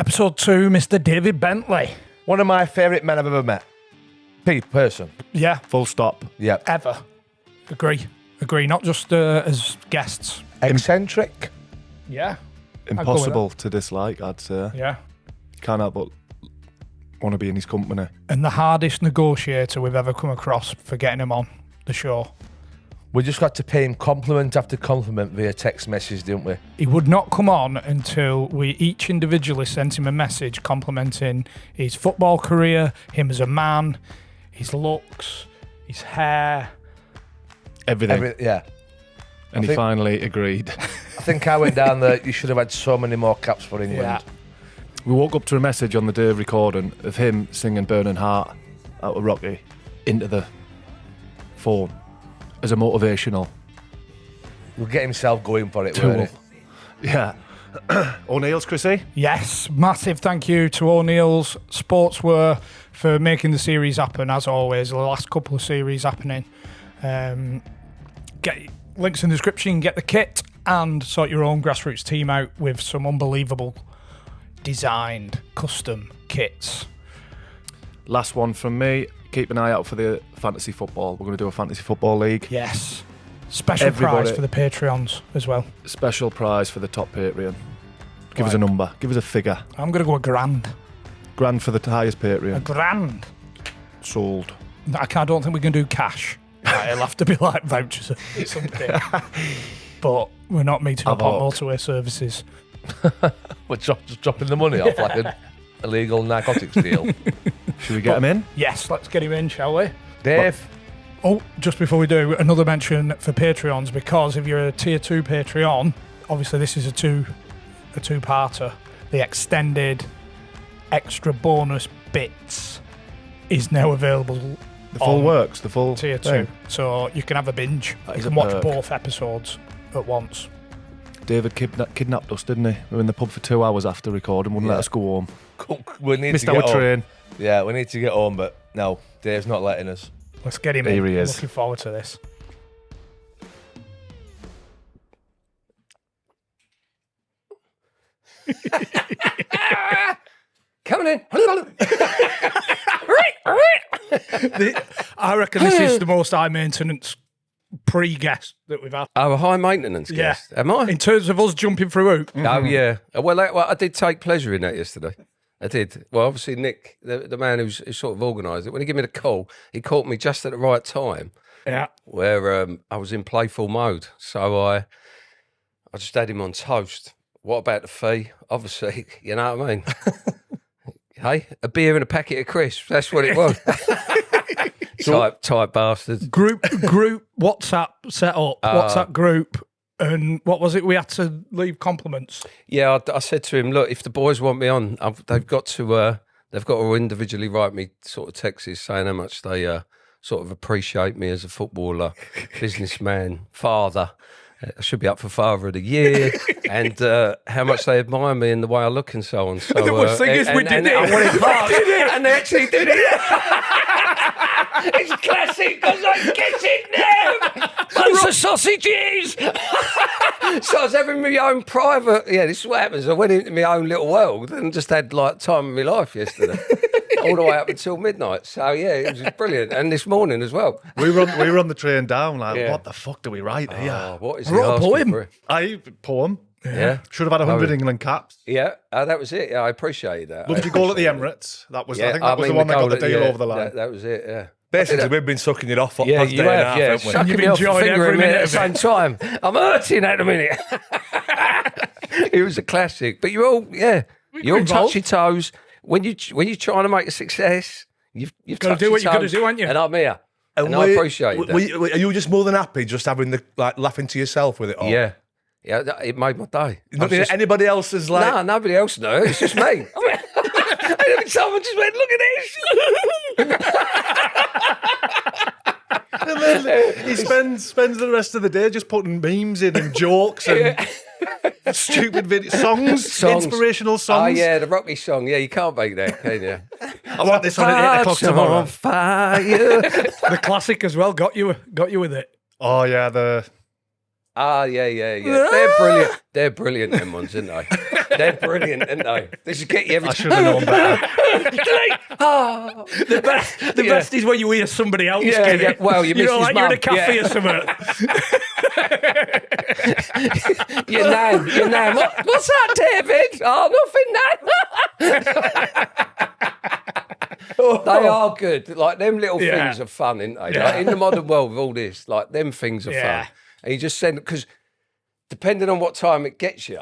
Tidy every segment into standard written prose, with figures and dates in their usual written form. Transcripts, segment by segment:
Episode 2, Mr. David Bentley. One of my favourite men I've ever met. Person. Yeah. Full stop. Yeah. Ever. Agree. Not just as guests. Eccentric. Yeah. Impossible to dislike, I'd say. Yeah. Can't help but want to be in his company. And the hardest negotiator we've ever come across for getting him on the show. We just got to pay him compliment after compliment via text message, didn't we? He would not come on until we each individually sent him a message complimenting his football career, him as a man, his looks, his hair. Everything. Yeah. And he finally agreed. I think I went down there. You should have had so many more caps for England. Yeah. We woke up to a message on the day of recording of him singing Burning Heart out of Rocky into the phone as a motivational He'll get himself going for it, tool. won't he? Yeah. O'Neill's, Chrissy? Yes, massive thank you to O'Neill's Sportswear for making the series happen, as always. The last couple of series happening. Get links in the description, get the kit, and sort your own grassroots team out with some unbelievable designed custom kits. Last one from me. Keep an eye out for the fantasy football. We're going to do a fantasy football league. Yes. Special prize for the Patreons as well. Special prize for the top Patreon. Give us a number. Give us a figure. I'm going to go £1,000. Grand for the highest Patreon. £1,000. Sold. I don't think we can do cash. It'll have to be like vouchers or something. But we're not meeting up on motorway services. We're just dropping the money off like an illegal narcotics deal. Should we get him in? Yes, let's get him in, shall we? Dave? Oh, just before we do, another mention for Patreons, because if you're a tier 2 Patreon, obviously this is a two-parter. The extended extra bonus bits is now available. The full works, the full tier 2. thing. So you can have a binge. That You is can a watch perk. both episodes at once. David kidnapped us, didn't he? We were in the pub for 2 hours after recording, wouldn't let us go home. We need Missed to our get home. train. Yeah, we need to get home, but no, Dave's not letting us. Let's get him Here in. he is. Looking forward to this. Coming in. I reckon this is the most high maintenance pre-guest that we've had. Oh, a high maintenance guest. Am I? In terms of us jumping through hoop. Oh, yeah. Well, I did take pleasure in that yesterday. I did. Well, obviously, Nick, the man who sort of organised it, when he gave me the call, he caught me just at the right time Yeah. where I was in playful mode. So I just had him on toast. What about the fee? Obviously, you know what I mean? Hey, a beer and a packet of crisps. That's what it was. Tight bastards. Group WhatsApp set up, WhatsApp group, and what was it? We had to leave compliments. Yeah, I said to him, look, if the boys want me on, they've got to individually write me sort of texts saying how much they sort of appreciate me as a footballer, businessman, father. I should be up for Father of the Year, and how much they admire me and the way I look and so on. So, The worst thing is we did it. I wanted and they actually did it. It's classic because I get it now. Bunch of sausages. So I was having my own private. Yeah, this is what happens. I went into my own little world and just had like time of my life yesterday, all the way up until midnight. So yeah, it was brilliant. And this morning as well. We were on the train down, like, Yeah. what the fuck do we write here? Oh, what is I wrote a he asking poem. for? Poem. Yeah. Should have had 100 Oh. England caps. Yeah, that was it. Yeah, I appreciated that. Loved your goal at the Emirates. That was, I think that was the one that got the deal over the line. That was it, yeah. Basically, we've been sucking it off for Yeah, past you day and a have, half, yeah. haven't we? Sucking You've me off, enjoyed fingering every me minute at the of it. same time. I'm hurting at the minute. It was a classic. But you're all, you're all involved. touchy toes. When you're trying to make a success, you've Gotta touched do what your you gotta toes, do, ain't you? And I'm here. And I we- appreciate that. Are you just more than happy just having the laughing to yourself with it all? Yeah. Yeah, it made my day. Not anybody else is like. No, nobody else knows. It's just me. I mean, and every time I just went, look at this. And then he spends the rest of the day just putting memes in and jokes and stupid songs, inspirational songs. Oh, yeah, the Rocky song. Yeah, you can't beat that, can you? I want this on at 8 o'clock tomorrow. On fire. The classic as well got you with it. Oh, yeah, Ah, yeah. They're brilliant. They're brilliant, them ones, aren't they? They're brilliant, aren't they? They should get you every I should have known better. The best is when you hear somebody else get it. Well, you know, like you're in a cafe or something. Your nan. What's that, David? Oh, nothing, nan. They are good. Like, them little things are fun, aren't they? Yeah. Like, in the modern world with all this, like, them things are fun. And you just send, because depending on what time it gets you,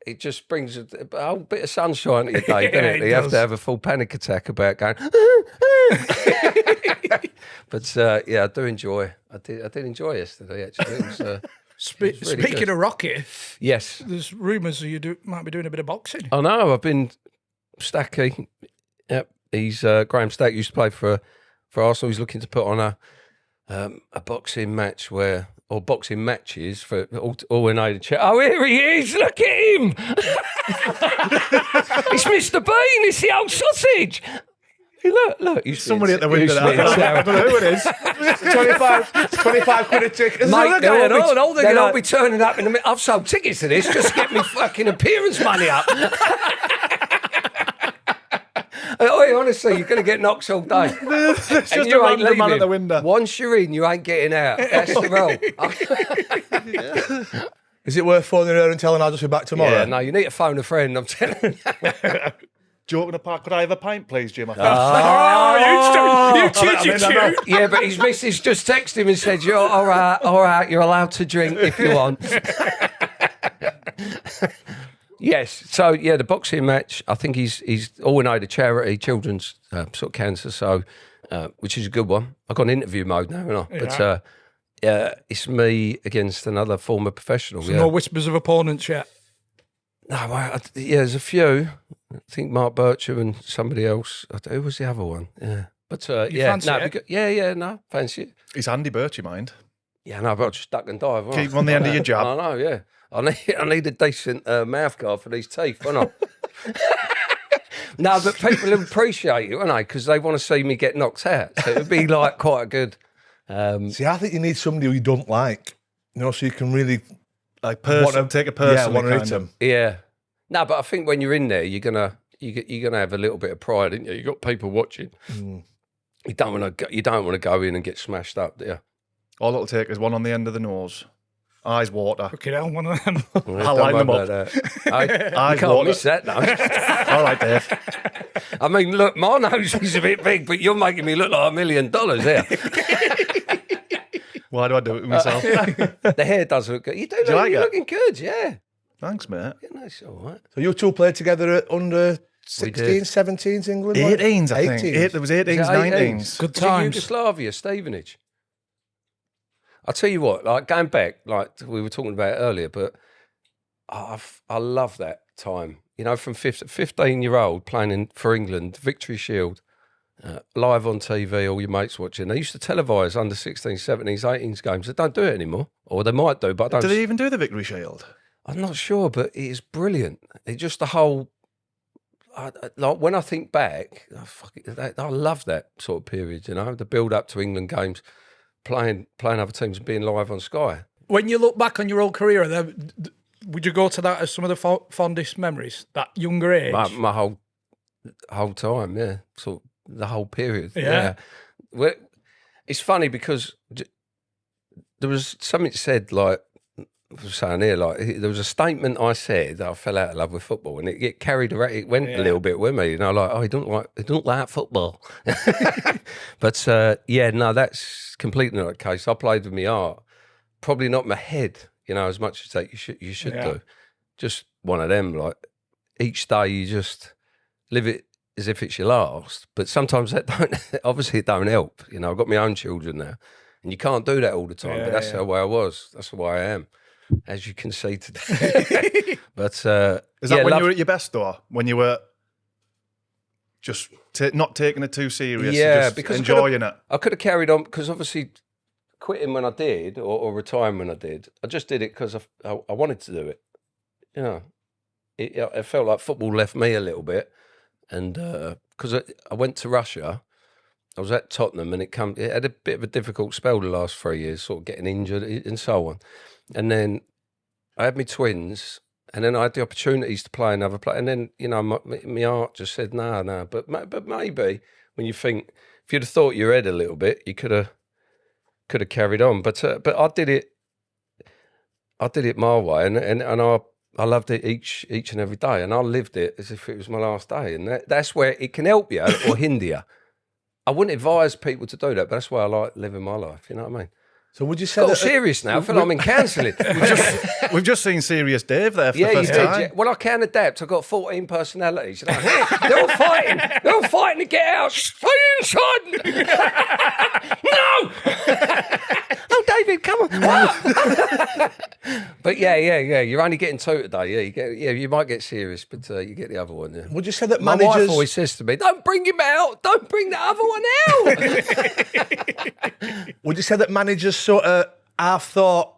it just brings a whole bit of sunshine to your day, doesn't it? You have to have a full panic attack about going. But I do enjoy. I did enjoy yesterday. Actually, it was, really Speaking good. of Rocky, Yes, there's rumours you might be doing a bit of boxing. I know. I've been Stacky. Yep, he's Graham Stack used to play for Arsenal. He's looking to put on a boxing match or boxing matches for all in aid of charity. Oh, here he is! Look at him! It's Mr. Bean. It's the old sausage. Hey, look. Somebody at the window. I don't know who it is. 25 quid a ticket. Mate, they'll all be turning up in the minute. I've sold tickets to this. Just get me fucking appearance money up. Honestly, you're going to get knocks all day. It's just a random man at the window. Once you're in, you ain't getting out. That's the rule. Is it worth phoning her and telling her I'll just be back tomorrow? Yeah, no, you need to phone a friend, I'm telling you. Joking apart, could I have a pint, please, Jim? You cheat. Yeah, but his missus just texted him and said, "You're all right, you're allowed to drink if you want." Yes, so yeah, the boxing match. I think he's all in aid of charity, children's sort of cancer. So, which is a good one. I've got an interview mode now, haven't I? But it's me against another former professional. So no whispers of opponents yet. No, there's a few. I think Mark Bircham and somebody else. Who was the other one? Yeah, but fancy it? No, fancy it. He's Andy Birchie, mind. Yeah, no, but I'll just duck and dive. Keep him on the end of your jab. I know, yeah. I need a decent mouth guard for these teeth, don't I? No, but people appreciate it, don't they? Because they want to see me get knocked out. So it would be like quite a good. See, I think you need somebody who you don't like, so you can really take a person. want to eat them. Yeah. No, but I think when you're in there, you're gonna have a little bit of pride, aren't you? You got people watching. Mm. You don't want to go in and get smashed up, do you? All it'll take is one on the end of the nose. Eyes water. Fucking hell, one of them. I'll line them up. I can't miss that now. All right, Dave. I mean, look, my nose is a bit big, but you're making me look like $1 million here. Why do I do it with myself? The hair does look good. You're like it? looking good, yeah. Thanks, mate. Yeah, that's all right. So you two played together at under 16s, 17s England? 18s, I think. 18s. There was 18s, 19s. Good Was it times. Yugoslavia, Stevenage. I'll tell you what, like going back, like we were talking about earlier, but I love that time. From 15-year-old playing for England, Victory Shield, live on TV, all your mates watching. They used to televise under 16s, 17s, 18s games. They don't do it anymore. Or they might do, but I don't. Do they even do the Victory Shield? I'm not sure, but it is brilliant. It's just the whole... like when I think back, I love that sort of period, the build up to England games, playing other teams and being live on Sky. When you look back on your old career, would you go to that as some of the fondest memories? That younger age? My whole time, yeah. Sort of the whole period. Yeah. Well, it's funny because there was something said, like, I was saying here, like, there was a statement I said that I fell out of love with football, and it carried around. It went a little bit with me, like, oh, he don't like football. But no, that's completely not the case. I played with my heart, probably not my head, as much as that you should do. Just one of them. Like, each day you just live it as if it's your last. But sometimes that obviously it don't help. I've got my own children now, and you can't do that all the time. But that's the way I was. That's the way I am. As you can see today. But is that when you were at your best, though? When you were just not taking it too serious, just because enjoying it? I could have carried on, because obviously quitting when I did, or retiring when I did, I just did it because I wanted to do it. It felt like football left me a little bit. And because I went to Russia, I was at Tottenham, and it had a bit of a difficult spell the last 3 years, sort of getting injured and so on. And then I had my twins, And then I had the opportunities to play another play. And then, you know, my heart just said, no. But maybe when you think, if you'd have thought your head a little bit, you could have carried on. But I did it my way. And I loved it each and every day. And I lived it as if it was my last day. And that's where it can help you or hinder you. I wouldn't advise people to do that, but that's why I like living my life. You know what I mean? So would you say Got that serious now? I feel like I'm in counselling. We've just seen Serious Dave there for the Yeah, you first did. time. Yeah. Well, I can adapt. I've got 14 personalities. You know? They're all fighting. They're all fighting to get out. Stay inside. No. Oh, David, come on. But yeah. You're only getting two today. Yeah, you might get serious, but you get the other one. Yeah. would you say that My managers wife always says to me, "Don't bring him out. Don't bring the other one out." would you say that managers sort of half thought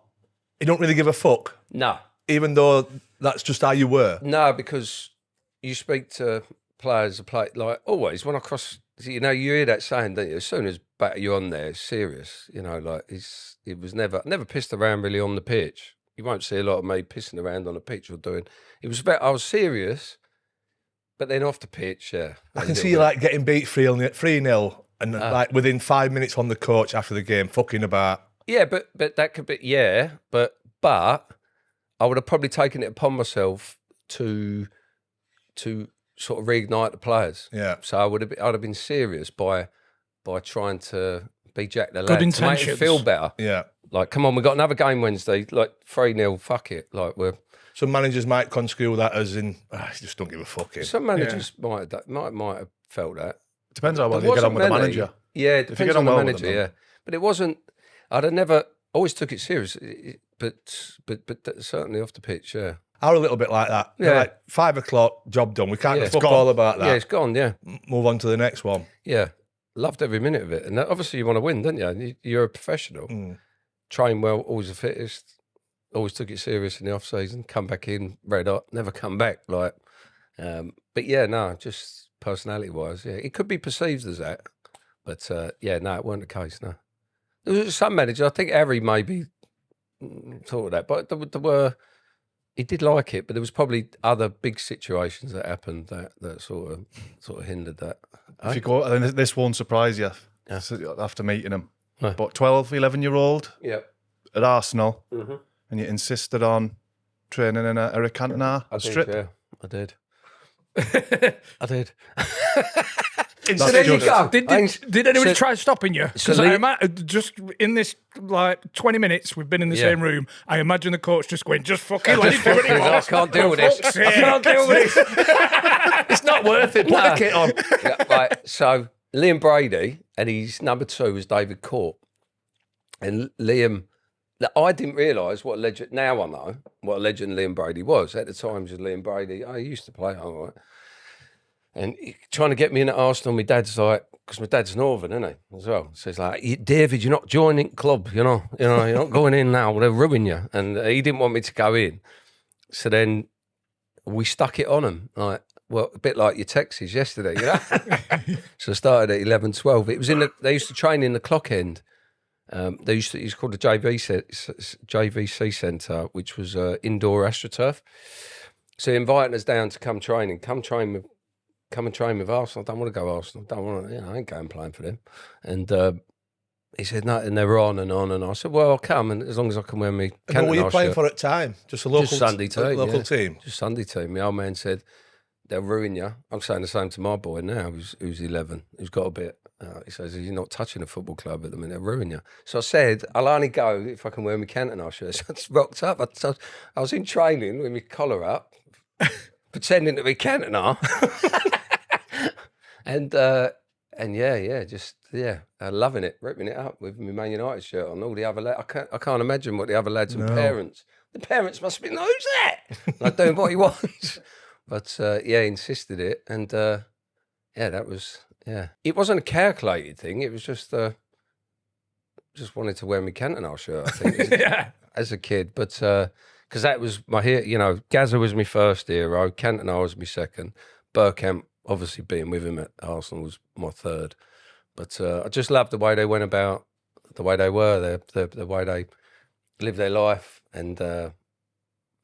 you don't really give a fuck, No. even though that's just how you were? No, because you speak to players, like always when I cross, you know, you hear that saying, don't you? As soon as you're on there, it's serious. You know, like it was never pissed around really on the pitch. You won't see a lot of me pissing around on the pitch or doing. It was about I was serious, but then off the pitch, yeah. I can see you like getting beat 3-0 and like within 5 minutes on the coach after the game, fucking about. Yeah, but that could be but I would have probably taken it upon myself to sort of reignite the players. Yeah. So I'd have been serious by trying to be Jack the Good lad to make intentions. him feel better. Yeah. Like, come on, we've got another game Wednesday, like 3-0, fuck it. Like Some managers might construe that as in, just don't give a fuck. some managers might have felt that. Depends on how well There you get on with the wasn't many. manager. Yeah, it If you depends get on on the well with manager, them. yeah. But it wasn't, I'd have never, always took it serious, but certainly off the pitch, yeah. Are a little bit like that. They're Yeah. like 5 o'clock, job done. We can't Yeah. fuck all about that. Yeah, it's gone, yeah. Move on to the next one. Yeah. Loved every minute of it. And obviously you want to win, don't you? You're a professional. Train well, always the fittest. Always took it serious in the off season. Come back in, red hot, never come back. Like, but yeah, no, just personality wise, yeah. It could be perceived as that. But yeah, no, it weren't the case, no. There was some managers, I think Harry maybe thought of that, but there were, he did like it, but there was probably other big situations that happened that sort of hindered that. If you go, and this won't surprise you after meeting him. No. But 12, 11-year-old Yeah. at Arsenal, and you insisted on training in a Eric Cantona strip. Yeah, I did. I did. So there you go. Did anybody So- try stopping you? so Because just in this like 20 minutes we've been in the Yeah. same room, I imagine the coach just going, just fucking let him do what he I wants. can't deal with this. fuck's I sake. can't deal with this. It's not worth it. Put the kit on. Yeah, right. So Liam Brady and his number 2 was David Court. And Liam, I didn't realise what a legend, now I know what a legend Liam Brady was. At the time, he was Liam Brady. I used to play, all right. And trying to get me in at Arsenal, my dad's like, because my dad's Northern, isn't he, as well? So he's like, David, you're not joining club, you're not going in now, they'll ruin you. And he didn't want me to go in. So then we stuck it on him, like, well, a bit like your Texas yesterday, you know? So I started at 11, 12. It was they used to train in the clock end. It's called the JVC Centre, which was indoor AstroTurf. So he invited us down to come and train with Arsenal. I don't want to go Arsenal. I don't want to, I ain't going playing for them. And he said, no, and they were on. And I said, well, I'll come, and as long as I can wear me And what were you Cantona playing shirt. for at the time? Just a local Just Sunday team. local yeah. team. Just Sunday team. My old man said, they'll ruin you. I'm saying the same to my boy now, who's 11, who's got a bit. He says, you're not touching a football club at the minute, they'll ruin you. So I said, I'll only go if I can wear my Cantona shirt. So I just rocked up. I was in training with my collar up, pretending to be Cantona. and loving it, ripping it up with my Man United shirt on. All the other lads, I can't imagine what the other lads and parents. The parents must have been, who's that? Like doing what he wants. But he insisted it, and that was It wasn't a calculated thing. It was just wanted to wear my Cantona shirt. I think as a kid, but because that was my hero. Gazza was my first hero. Cantona was my second. Bergkamp, obviously being with him at Arsenal, was my third. But I just loved the way they went about, the way they were, the way they lived their life, and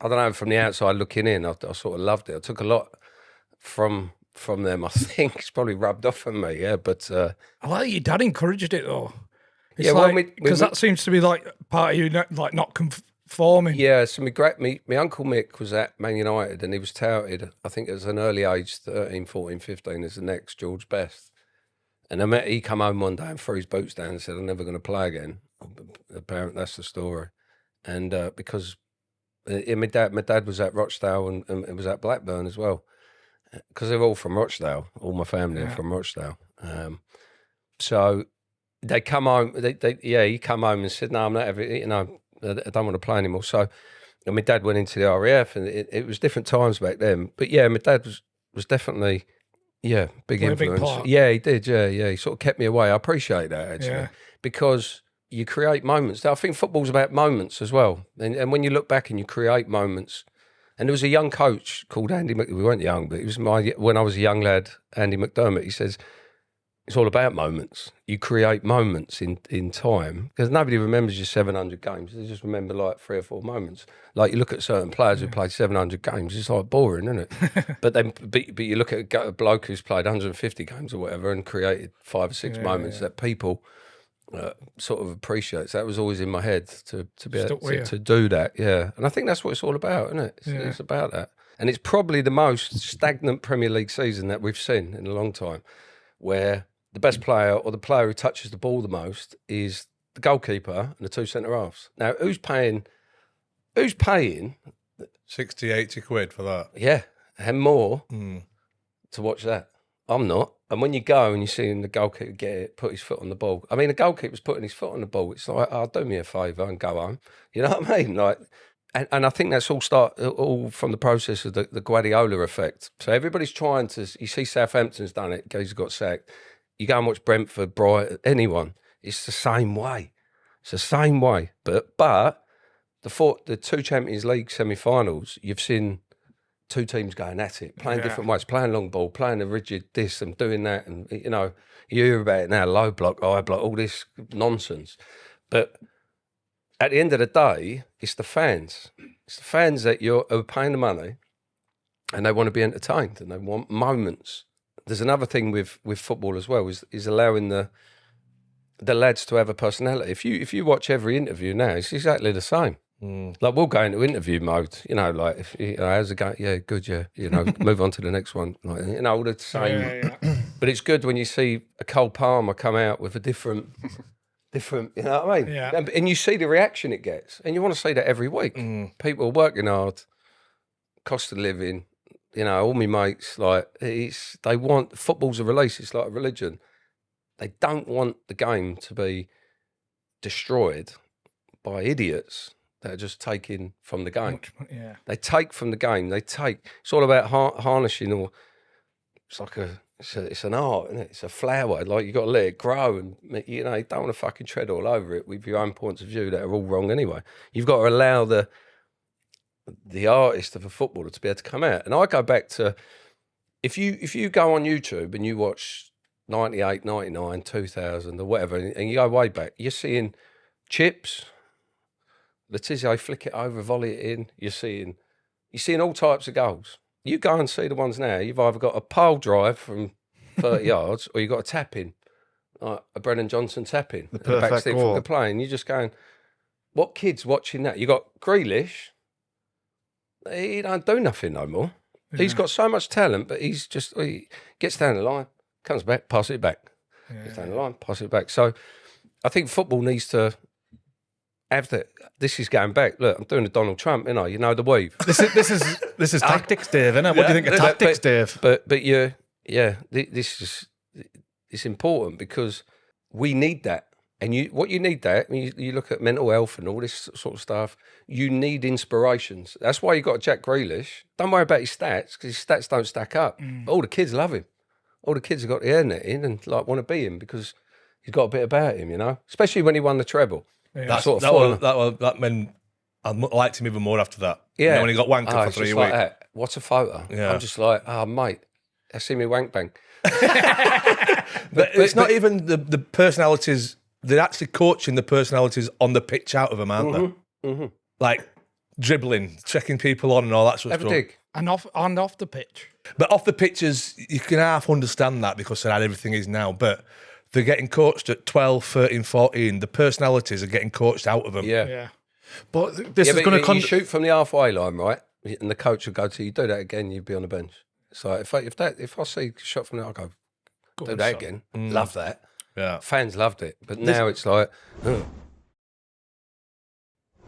I don't know, from the outside looking in, I sort of loved it. I took a lot from them. I think it's probably rubbed off on me, yeah. But I like that your dad encouraged it though. It's yeah, well, because that seems to be like part of you, like not conforming. yeah. So my Uncle Mick was at Man United, and he was touted, I think at an early age, 13, 14, 15, as the next George Best. And he come home one day and threw his boots down and said, "I'm never going to play again." Apparently, that's the story. And because my dad was at Rochdale and it was at Blackburn as well, because they're all from Rochdale. All my family are from Rochdale. So they come home. He come home and said, "No, I'm not ever. I don't want to play anymore." So, and my dad went into the RAF, and it was different times back then. But yeah, my dad was definitely big influence. Part. Yeah, he did. Yeah. He sort of kept me away. I appreciate that actually because you create moments. I think football's about moments as well. And when you look back and you create moments. And there was a young coach called Andy. We weren't young, but it was when I was a young lad, Andy McDermott. He says it's all about moments. You create moments in time because nobody remembers your 700 games. They just remember like 3 or 4 moments. Like you look at certain players who played 700 games, it's like boring, isn't it? but you look at a bloke who's played 150 games or whatever and created 5 or 6 moments that people sort of appreciates. That was always in my head to be able to do that. Yeah, and I think that's what it's all about, isn't it? It's about that, and it's probably the most stagnant Premier League season that we've seen in a long time, where the best player or the player who touches the ball the most is the goalkeeper and the 2 centre halves. Now, who's paying 60, 80 quid for that? Yeah, and more to watch that. I'm not. And when you go and you see the goalkeeper get it, put his foot on the ball. I mean, the goalkeeper's putting his foot on the ball. It's like, oh, do me a favour and go home. You know what I mean? Like, and I think that's all from the process of the Guardiola effect. So everybody's trying to. You see, Southampton's done it. He's got sacked. You go and watch Brentford, Brighton, anyone. It's the same way. It's the same way. But the 2 Champions League semi-finals, you've seen 2 teams going at it, playing different ways, playing long ball, playing a rigid this and doing that. And, you hear about it now, low block, high block, all this nonsense. But at the end of the day, it's the fans. It's the fans that are paying the money and they want to be entertained and they want moments. There's another thing with football as well, is allowing the lads to have a personality. If you watch every interview now, it's exactly the same. Like we'll go into interview mode, like if how's it going? Yeah, good, yeah. Move on to the next one. Like all the same. But it's good when you see a Cole Palmer come out with a different. You know what I mean? Yeah. And you see the reaction it gets, and you want to see that every week. People are working hard, cost of living. All my mates they want football's a release. It's like a religion. They don't want the game to be destroyed by idiots that are just taking from the game. Yeah. They take from the game. It's all about harnessing, or it's an art, isn't it? It's a flower. Like you got to let it grow, and you don't want to fucking tread all over it with your own points of view that are all wrong anyway. You've got to allow the artist of a footballer to be able to come out. And I go back to if you go on YouTube and you watch 98, 99, 2000 or whatever, and you go way back, you're seeing Chips, Letizia flick it over, volley it in. You're seeing all types of goals. You go and see the ones now. You've either got a pole drive from 30 yards, or you've got a tap in, like a Brennan Johnson tap in, the perfect backstick from the play. And you're just going, what kid's watching that? You got Grealish. He don't do nothing no more. Yeah. He's got so much talent, but he gets down the line, comes back, pass it back. Gets down the line, pass it back. So I think football needs to have that. This is going back. Look, I'm doing a Donald Trump, the weave. This is tactics, Dave, isn't it? What do you think of tactics, Dave? But it's important because we need that. And what you need that, when you look at mental health and all this sort of stuff, you need inspirations. That's why you got Jack Grealish. Don't worry about his stats, because his stats don't stack up. But all the kids love him. All the kids have got the hairnet in and want to be him because he's got a bit about him, especially when he won the treble. Yeah. That meant I liked him even more after that. Yeah. When he got wanked for 3 weeks. Like that. What's a photo? Yeah. I'm just like, mate, I see me wank bang. but it's not even the personalities. They're actually coaching the personalities on the pitch out of them, aren't they? Mm-hmm. Like dribbling, checking people on and all that sort of Have a stuff. dig. And off the pitch. But off the pitches, you can half understand that because of how everything is now. But they're getting coached at 12, 13, 14. The personalities are getting coached out of them. Yeah. Yeah. But this is but going you to shoot from the halfway line, right? And the coach would go to you, do that again, you'd be on the bench. So if I see a shot from there, I go, do that again. Love that. Yeah. Fans loved it. But now it's like,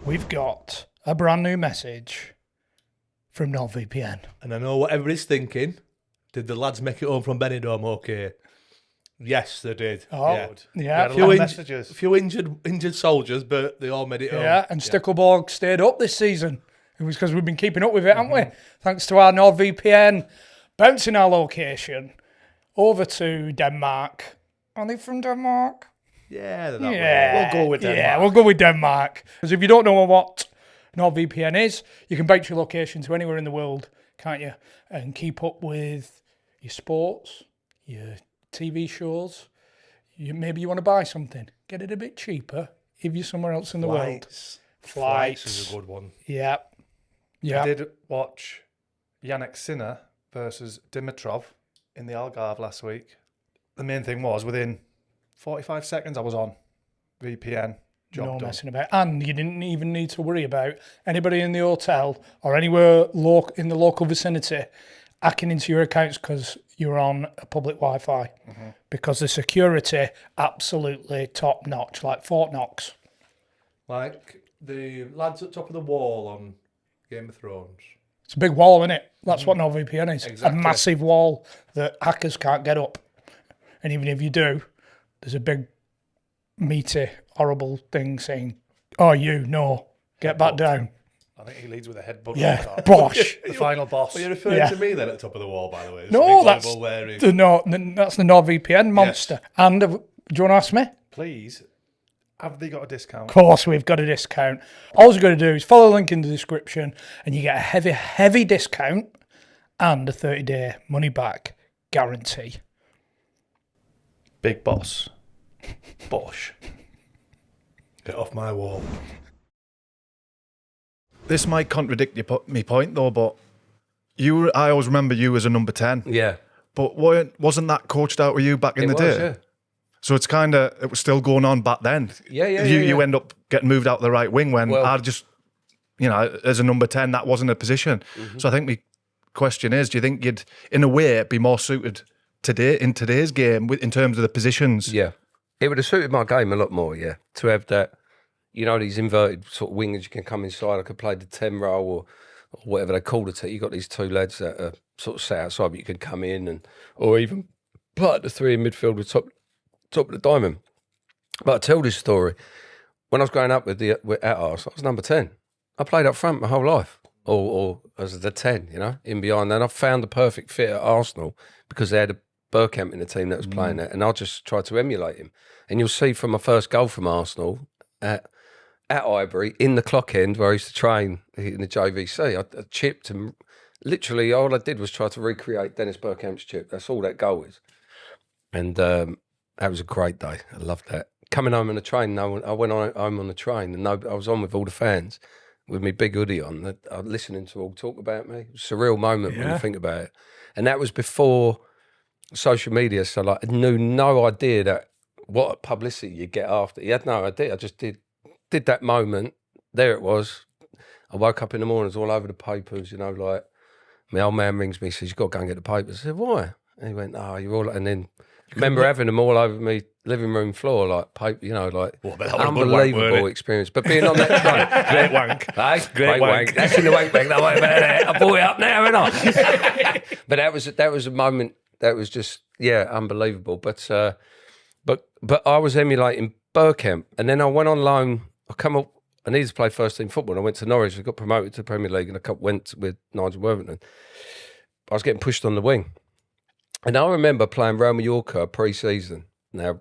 We've got a brand new message from NordVPN. And I know what everybody's thinking. Did the lads make it home from Benidorm okay? Yes, they did. Oh, yeah. yeah. a Few, lot of in- messages. few injured soldiers, but they all made it home. Yeah, and Stickleborg stayed up this season. It was because we've been keeping up with it, haven't we? Thanks to our NordVPN. Bouncing our location over to Denmark. Are they from Denmark? Yeah, they're that way. Yeah, We'll go with Denmark. Yeah, we'll go with Denmark. Because if you don't know what NordVPN is, you can bounce your location to anywhere in the world, can't you? And keep up with your sports, your TV shows. Maybe you want to buy something. Get it a bit cheaper if you're somewhere else in the world. Flights is a good one. Yeah. Yeah. I did watch Yannick Sinner versus Dimitrov in the Algarve last week. The main thing was within 45 seconds I was on VPN. Job No done. messing about. And you didn't even need to worry about anybody in the hotel or anywhere in the local vicinity hacking into your accounts because you're on a public Wi-Fi. Because the security, absolutely top notch, like Fort Knox. Like the lads at top of the wall on Game of Thrones. It's a big wall, isn't it? That's what NordVPN is. Exactly. A massive wall that hackers can't get up. And even if you do, there's a big, meaty, horrible thing saying, "Oh, get back down." I think he leads with a headbutt. Yeah, bosh. The final boss. Are you referring Yeah. to me then at the top of the wall, by the way? No, that's that's the NordVPN monster. And do you want to ask me? Please, have they got a discount? Of course, we've got a discount. All you've got to do is follow the link in the description and you get a heavy, heavy discount and a 30-day money-back guarantee. Big boss. Bosh. Get off my wall. This might contradict me point though, but I always remember you as a number 10. yeah. But wasn't that coached out with you back in It the was, day? yeah. So it's it was still going on back then. You end up getting moved out the right wing when I just, as a number 10, that wasn't a position. So I think my question is, do you think you'd, in a way, be more suited in today's game in terms of the positions? Yeah. It would have suited my game a lot more, yeah. To have that, these inverted sort of wingers, you can come inside. I could play the 10 role or whatever they call it. You got these two lads that are sort of sat outside, but you can come in or even part the three in midfield with top of the diamond. But I tell this story. When I was growing up at Ars, I was number 10. I played up front my whole life, or as the 10, in behind. And I found the perfect fit at Arsenal because they had a Bergkamp in the team that was playing there, and I just tried to emulate him. And you'll see from my first goal from Arsenal at Highbury, in the clock end where I used to train in the JVC, I chipped and literally all I did was try to recreate Dennis Bergkamp's chip. That's all that goal is. And that was a great day. I loved that. Coming home on the train, I went home on the train and I was on with all the fans with my big hoodie on, listening to all talk about me. It was a surreal moment when you think about it. And that was before social media, so I knew no idea what publicity you get after. You had no idea. I just did that moment. There it was. I woke up in the morning, it was all over the papers, like my old man rings me, says, "You've got to go and get the papers." I said, "Why?" And he went, "Oh, you're all..." And then remember having them all over me living room floor, like paper, unbelievable experience. But being on that train, Great wank. hey, great wank. That's in the wank bag. Don't worry about that. I bought it up now, haven't I? But that was a moment that was just unbelievable. But I was emulating Bergkamp, and then I went on loan. I needed to play first team football. And I went to Norwich. I got promoted to the Premier League, and I went with Nigel Worthington. I was getting pushed on the wing, and I remember playing Real Mallorca pre-season. Now,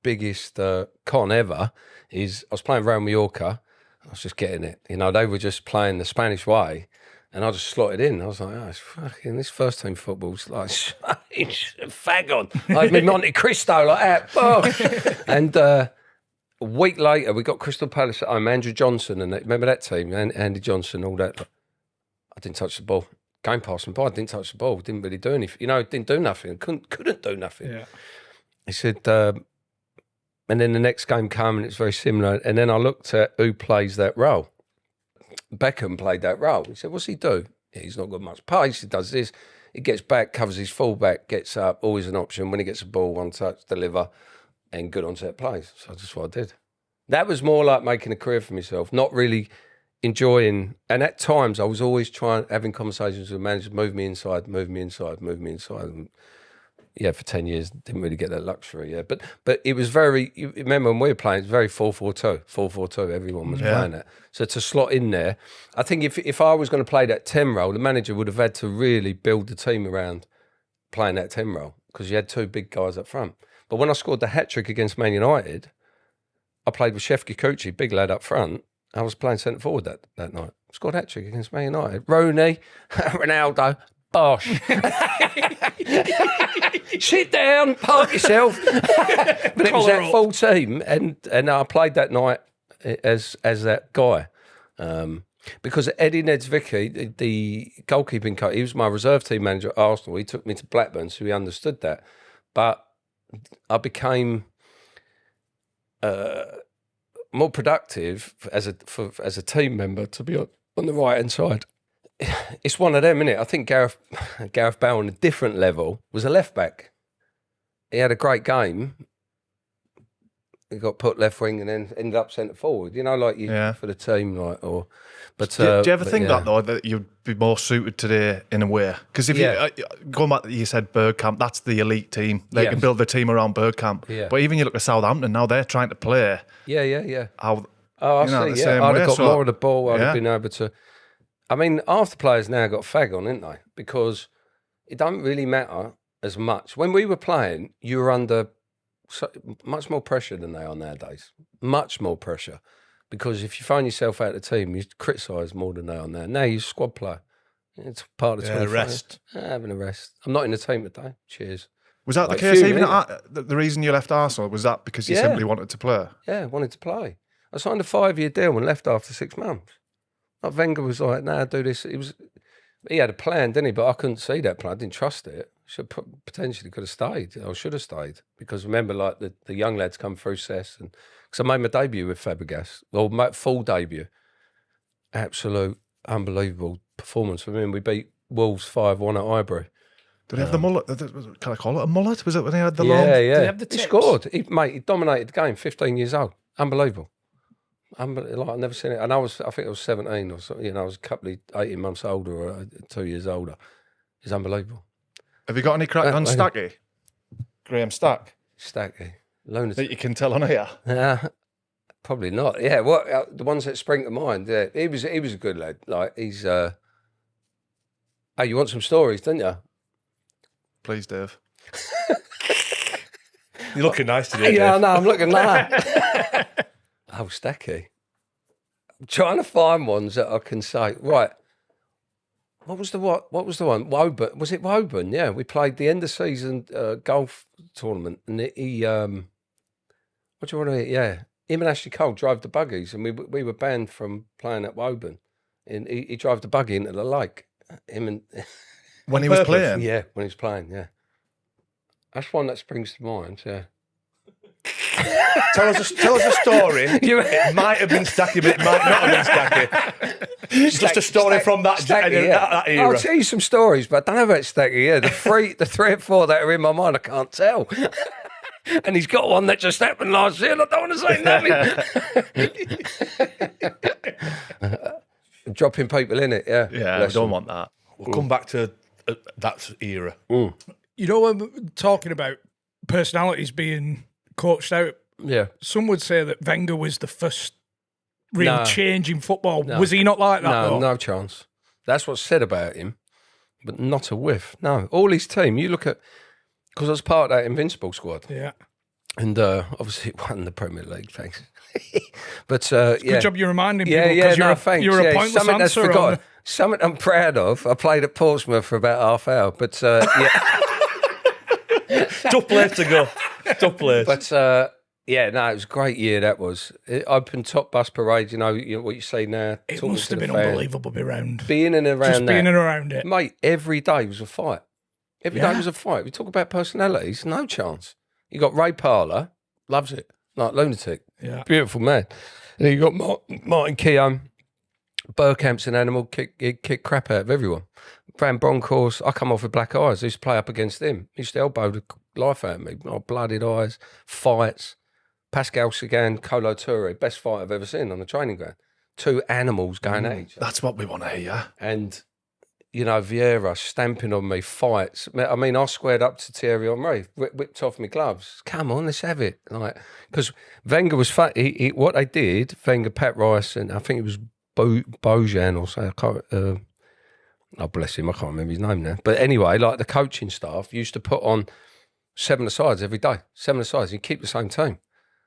biggest con ever is I was playing Real Mallorca. I was just getting it. They were just playing the Spanish way, and I just slotted in. I was like, "Oh, it's fucking this first team football's like fag on." I had me Monte Cristo like that, and. A week later, we got Crystal Palace at home. Andrew Johnson, and remember that team? Andy Johnson, all that. I didn't touch the ball. Game passed me by. I didn't touch the ball. Didn't really do anything. Didn't do nothing. Couldn't do nothing. Yeah. He said, and then the next game came, and it's very similar. And then I looked at who plays that role. Beckham played that role. He said, what's he do? He's not got much pace. He does this. He gets back, covers his fullback, gets up, always an option. When he gets a ball, one touch, deliver, and good on set plays. So that's what I did. That was more like making a career for myself, not really enjoying. And at times, I was always having conversations with managers, move me inside. And yeah, for 10 years, didn't really get that luxury. Yeah, but it was very. You remember when we were playing? It was very 4-4-2. 4-4-2. Everyone was playing that. So to slot in there, I think if I was going to play that 10 role, the manager would have had to really build the team around playing that 10 role because you had two big guys up front. But when I scored the hat trick against Man United, I played with Chef Kikuchi, big lad up front. I was playing centre forward that night. Scored a hat trick against Man United. Rooney, Ronaldo. Bosh. Sit down, park yourself. But it was that full team, and I played that night as that guy. Because Eddie Nedzvicki, the goalkeeping coach, he was my reserve team manager at Arsenal. He took me to Blackburn, so he understood that. But I became more productive as a team member to be on the right hand side. It's one of them, isn't it? I think Gareth Bale on a different level was a left back. He had a great game. He got put left wing and then ended up centre forward. For the team, But do you ever think that though, that you'd be more suited today in a way? Because if you going back, you said Bergkamp, that's the elite team. They can build the team around Bergkamp. Yeah. But even you look at Southampton now, they're trying to play. Yeah. I see. I'd have got more of the ball. I'd have been able to. I mean, half the players now got fag on, ain't they? Because it don't really matter as much. When we were playing, you were under much more pressure than they are nowadays. Much more pressure. Because if you find yourself out of the team, you criticise more than they are now. Now you're a squad player. It's part of the 25. Rest. Having a rest. I'm not in the team today. Cheers. Was that the case even the reason you left Arsenal? Was that because you simply wanted to play? Yeah, wanted to play. I signed a 5-year deal and left after 6 months. Like Wenger was like, "Nah, do this." He had a plan, didn't he? But I couldn't see that plan. I didn't trust it. Potentially could have stayed. I should have stayed because remember, like the young lads come through CES, and because I made my debut with Fabregas, my full debut, absolute unbelievable performance for me. And we beat Wolves 5-1 at Highbury. Did he have the mullet? Can I call it a mullet? Was it when he had the long? Yeah. Did he have the tips? He scored. He dominated the game. 15 years old. Unbelievable. Like I've never seen it, and I think I was 17 or something. I was a couple of 18 months older or 2 years older. It's unbelievable. Have you got any crack on Stacky? Graham Stack? Stacky. Lunatic. That you can tell on here? Probably not. Yeah, the ones that spring to mind, yeah. He was a good lad. Like, he's... Oh, you want some stories, don't you? Please, Dave. You're looking nice today, Yeah, Dave. no, I'm looking nice. Oh, Stacky. I'm trying to find ones that I can say. Right. What was the one? Woburn. Was it Woburn? Yeah. We played the end of season golf tournament, and he what do you want to hear? Yeah. Him and Ashley Cole drove the buggies, and we were banned from playing at Woburn. And he drove the buggy into the lake. Him and when he was playing? Yeah, when he was playing, yeah. That's one that springs to mind, yeah. Tell us a story. It might have been Stacky, but it might not have been Stacky. Just a story from that era. I'll tell you some stories, but I don't know about Stacky. Yeah, the three or four that are in my mind, I can't tell. And he's got one that just happened last year, and I don't want to say nothing. Dropping people in it, yeah. Yeah, I don't want that. We'll come back to that era. You know, when we're talking about personalities being coached out, some would say that Wenger was the first real change in football. No. Was he not like that? No, no chance. That's what's said about him, but not a whiff. No, all his team. You look at, because I was part of that Invincible squad. Yeah, and obviously it won the Premier League. Thanks. But good job you reminding people. You're a pointless something that's answer. Forgotten. Something I'm proud of. I played at Portsmouth for about half hour, but yeah. Tough place to go. Tough place. But Yeah, no, it was a great year. That was. It opened top bus parade. You know what you say now. It must have been unbelievable being in and around. Just being in and around it, mate. Every day was a fight. Every day was a fight. We talk about personalities. No chance. You got Ray Parlour, loves it, like lunatic. Yeah, beautiful man. And then you got Martin Keown, Burkamp's an animal. Kick crap out of everyone. Van Bronckhorst. I come off with black eyes. I used to play up against him. He used to elbow the life out of me. Blooded eyes, fights. Pascal Sagan, Colo Touré, best fight I've ever seen on the training ground. Two animals going at each other. That's what we want to hear. And, you know, Vieira stamping on me, fights. I mean, I squared up to Thierry Henry, whipped off my gloves. Come on, let's have it. Like, because Wenger was what they did, Wenger, Pat Rice, and I think it was Bojan or so. I can't, oh, bless him, I can't remember his name now. But anyway, like the coaching staff used to put on 7-a-sides every day. 7-a-sides, you keep the same team.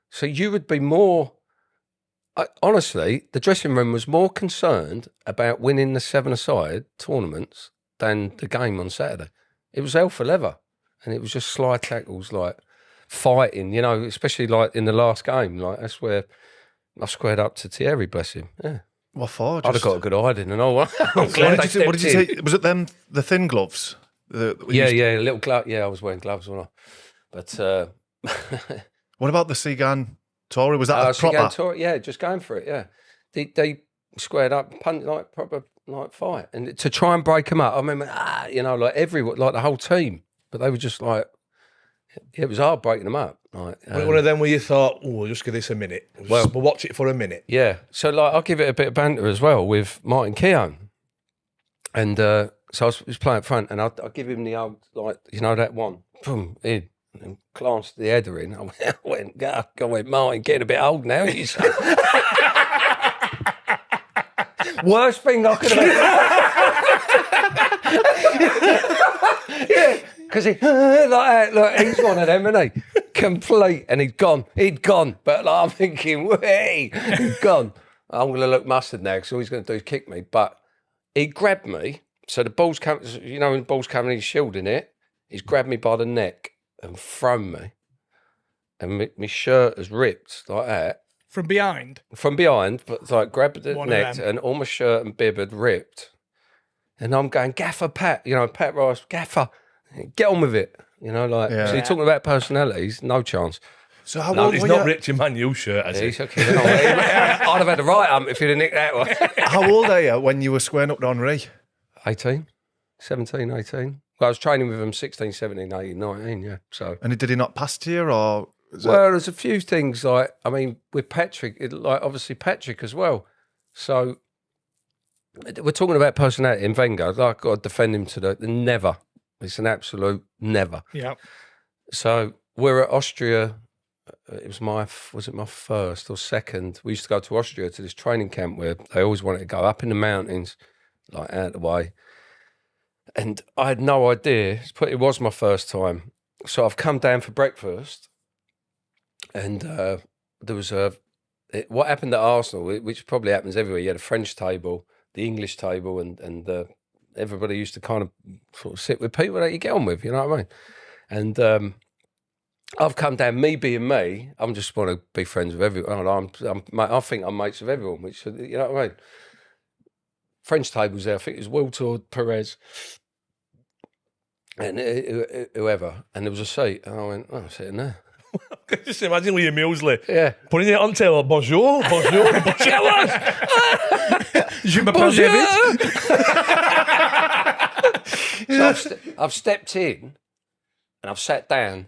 So you would be more, honestly, the dressing room was more concerned about winning the 7-a-side tournaments than the game on Saturday. It was hell for leather. And it was just slide tackles, like fighting, you know, especially like in the last game. Like that's where I squared up to Thierry, bless him. Yeah. What for? I'd have got a good hiding and all. What did you say? Was it them, the thin gloves? Yeah, little glove. Yeah, I was wearing gloves, wasn't I? But... what about the Sagan Tory? Was that a proper? Tory, yeah, just going for it. Yeah, they squared up, like proper like fight, and to try and break them up. I remember, you know, like like the whole team, but they were just like, it was hard breaking them up. Like, one of them where you thought, oh, we'll just give this a minute. We'll watch it for a minute. Yeah, so like I'll give it a bit of banter as well with Martin Keown, and so I was playing up front, and I'll give him the old like you know that one, boom in. And glanced the header in. I went, Martin, getting a bit old now. Worst thing I could have. Yeah, because he like that. Look, he's one of them, isn't he? Complete, and he'd gone. But like, I'm thinking, wait, he'd gone. I'm going to look mustard now because all he's going to do is kick me. But he grabbed me. So the ball's coming. You know, when the ball's coming, he's shielding it. He's grabbed me by the neck and thrown me, and my shirt has ripped like that. From behind? From behind, but like grabbed the neck and all my shirt and bib had ripped. And I'm going, Gaffer Pat, you know, Pat Rice, Gaffer, get on with it. You know, like, so you're talking about personalities, no chance. So how long? He's not ripped your Man U shirt, has he? He's okay. I'd have had the right arm if he'd have nicked that one. How old are you when you were squaring up to Henry? 18, 17, 18. Well, I was training with him 16, 17, 18, 19, yeah. So. And did he not pass to you, or? Well, there's a few things like, I mean, with Patrick, like obviously Patrick as well. So we're talking about personality in Wenger. Like, I've got to defend him to the never. It's an absolute never. Yeah. So we're at Austria. It was it my first or second? We used to go to Austria to this training camp where they always wanted to go up in the mountains, like out of the way. And I had no idea. It was my first time. So I've come down for breakfast, and there was what happened at Arsenal, which probably happens everywhere. You had a French table, the English table, and everybody used to kind of sort of sit with people that you get on with, you know what I mean? And I've come down, me being me, I just want to be friends with everyone. I think I'm mates with everyone, which, you know what I mean? French tables there, I think it was Wiltord, Perez, and whoever. And there was a seat, and I went, I'm sitting there. Just imagine with your muesli. Yeah. Putting it on table, bonjour. Je m'appelle David. So I've stepped in, and I've sat down.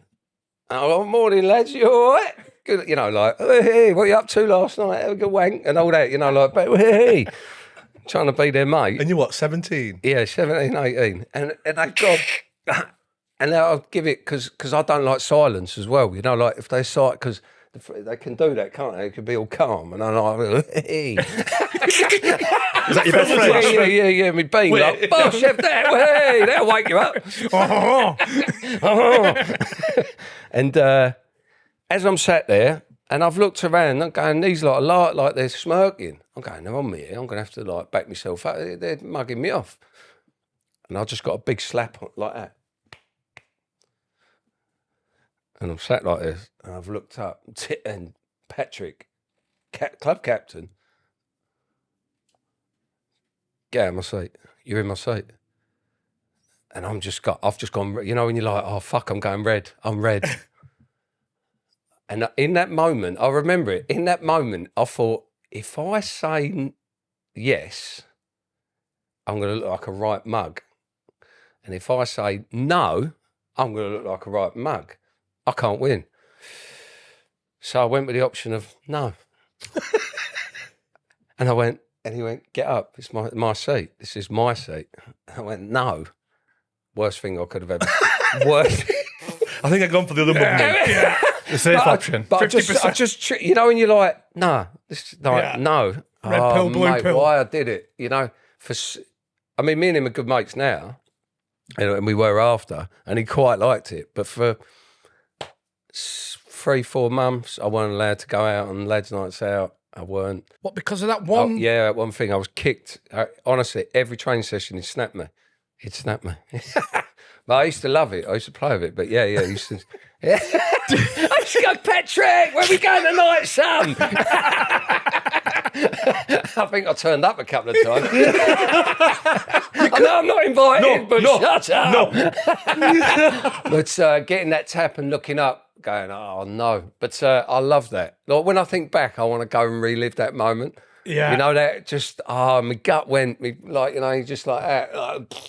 And I'm like, morning, lads, you all right? Good, you know, like, hey, what you up to last night? Have a good wank and all that, you know, like, but hey. Trying to be their mate. And you're what, 17? Yeah, 17, 18. And I got, and I'll give it, because I don't like silence as well, you know, like if they sight, because they can do that, can't they? They can be all calm. And I'm like, hey. Is that your best friend? Yeah, me being like, boss, chef, hey, that'll wake you up. And as I'm sat there, and I've looked around, I'm going, these lot are like they're smirking. I'm going, they're on me here. I'm going to have to like back myself up. They're mugging me off. And I just got a big slap like that. And I'm sat like this, and I've looked up, and Patrick, club captain, get out of my seat. You're in my seat. And I've just gone, you know, when you're like, oh, fuck, I'm going red. I'm red. And in that moment, I remember it, in that moment, I thought, if I say yes, I'm going to look like a right mug. And if I say no, I'm going to look like a right mug. I can't win. So I went with the option of no. And he went, get up. It's my seat. This is my seat. I went, no. Worst thing I could have ever. Worst. I think I've gone for the other mug. Yeah. The safe option. But I just, you know, when you're like, nah, this is like, no. Red pill, blue mate, pill. Why I did it, you know? I mean, me and him are good mates now, and we were after, and he quite liked it. But for 3-4 months, I weren't allowed to go out on lads' nights out. I weren't. What, because of that one? Yeah, one thing. I was kicked. Honestly, every training session, he'd snap me. But I used to love it. I used to play with it. But yeah, he used to. Yeah. I used to go, Patrick, where we going tonight, son? I think I turned up a couple of times. I know I'm not invited, but shut up. No. But getting that tap and looking up, going, oh no. But I love that. Like, when I think back, I want to go and relive that moment. Yeah. You know, that just, my gut went, like, you know, just like that.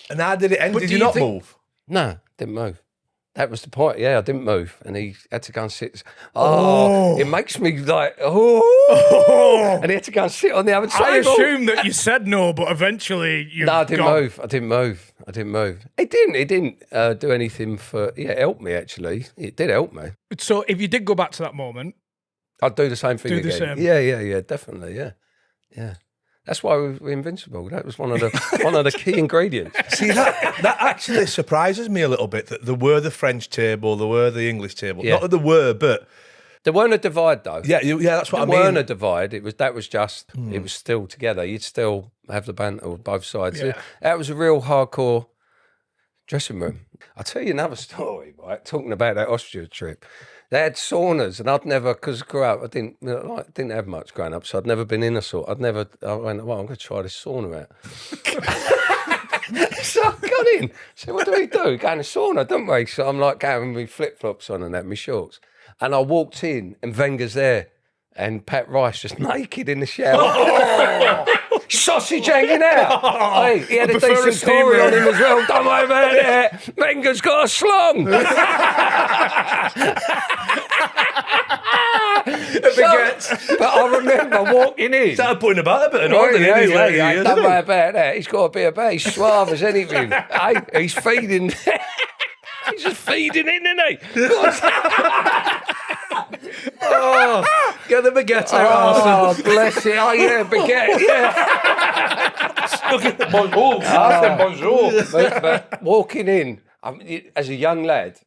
And how did it end? Did you not move? No, didn't move. That was the point. Yeah, I didn't move. And he had to go and sit. Oh. It makes me like, and he had to go and sit on the other table. I assume that you said no, but eventually you. No, I didn't move. I didn't move. It didn't do anything for, it helped me actually. It did help me. So if you did go back to that moment. I'd do the same thing again. Do the same. Yeah, definitely, yeah. That's why we're invincible. That was one of the key ingredients. See, that actually surprises me a little bit, that there were the French table, there were the English table. Yeah. Not that there were, but... There weren't a divide, though. Yeah, that's what I mean. There weren't a divide. It was just, it was still together. You'd still have the banter with both sides. Yeah. That was a real hardcore dressing room. I'll tell you another story, right? Talking about that Austria trip. They had saunas, and I'd never, because I grew up, I didn't have much growing up, so I'd never been in a sauna. I went, well, I'm going to try this sauna out. So I got in. So what do we do? Go in the sauna, don't we? So I'm like going with my flip-flops on and that, my shorts. And I walked in, and Wenger's there, and Pat Rice just naked in the shower. Sausage hanging out. Hey, he had a decent story on him as well. Don't worry about it. Wenger's got a slung. But I remember walking in. Started putting about a bit of noise. Don't worry about that. He's got a bit about. He's suave as anything. Hey, he's feeding. He's just feeding in, isn't he? Get the baguette Oh, out. bless it. Oh, yeah, baguette, yeah. Bonjour. But walking in, as a young lad,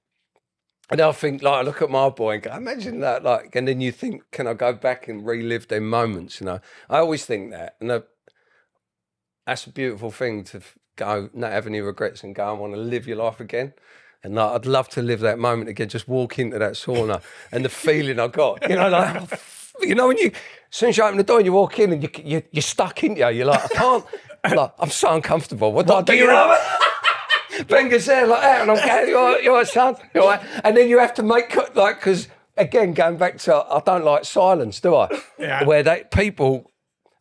and I think, like, I look at my boy and go, imagine that, like, and then you think, can I go back and relive them moments, you know? I always think that, and that's a beautiful thing to go, not have any regrets and go and want to live your life again. And like, I'd love to live that moment again, just walk into that sauna and the feeling I got, you know, like, you know, when as soon as you open the door and you walk in and you're stuck in there, you're like, I can't, like, I'm so uncomfortable. What do I do? Wenger's there like that, and I'm going, you're right, son, you're right. And then you have to make, like, because again, going back to, I don't like silence, do I? Yeah. Where people,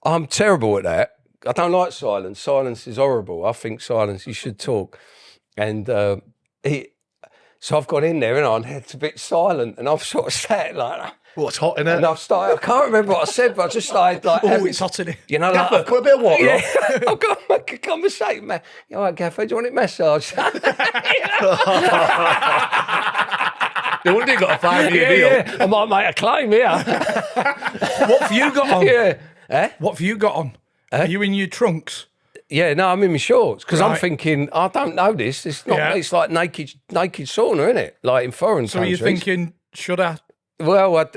I'm terrible at that. I don't like silence. Silence is horrible. I think silence, you should talk. And so I've got in there, and it's a bit silent, and I've sort of sat like that. What's hot in it? And I've started, I can't remember what I said, but I just started like... it's hot in it. You know, like... Gaffer, put a bit of water on. I've got to make a conversation, man. You all right, Gaffer, do you want it massage? No wonder you got a 5-year deal. Yeah. I might make a claim here. What have you got on? Yeah. What have you got on? Are you in your trunks? Yeah, no, I'm in my shorts because I'm Right. thinking, I don't know this. It's not. Yeah. It's like naked sauna, isn't it? Like in foreign So countries. you're thinking, should I? Well, if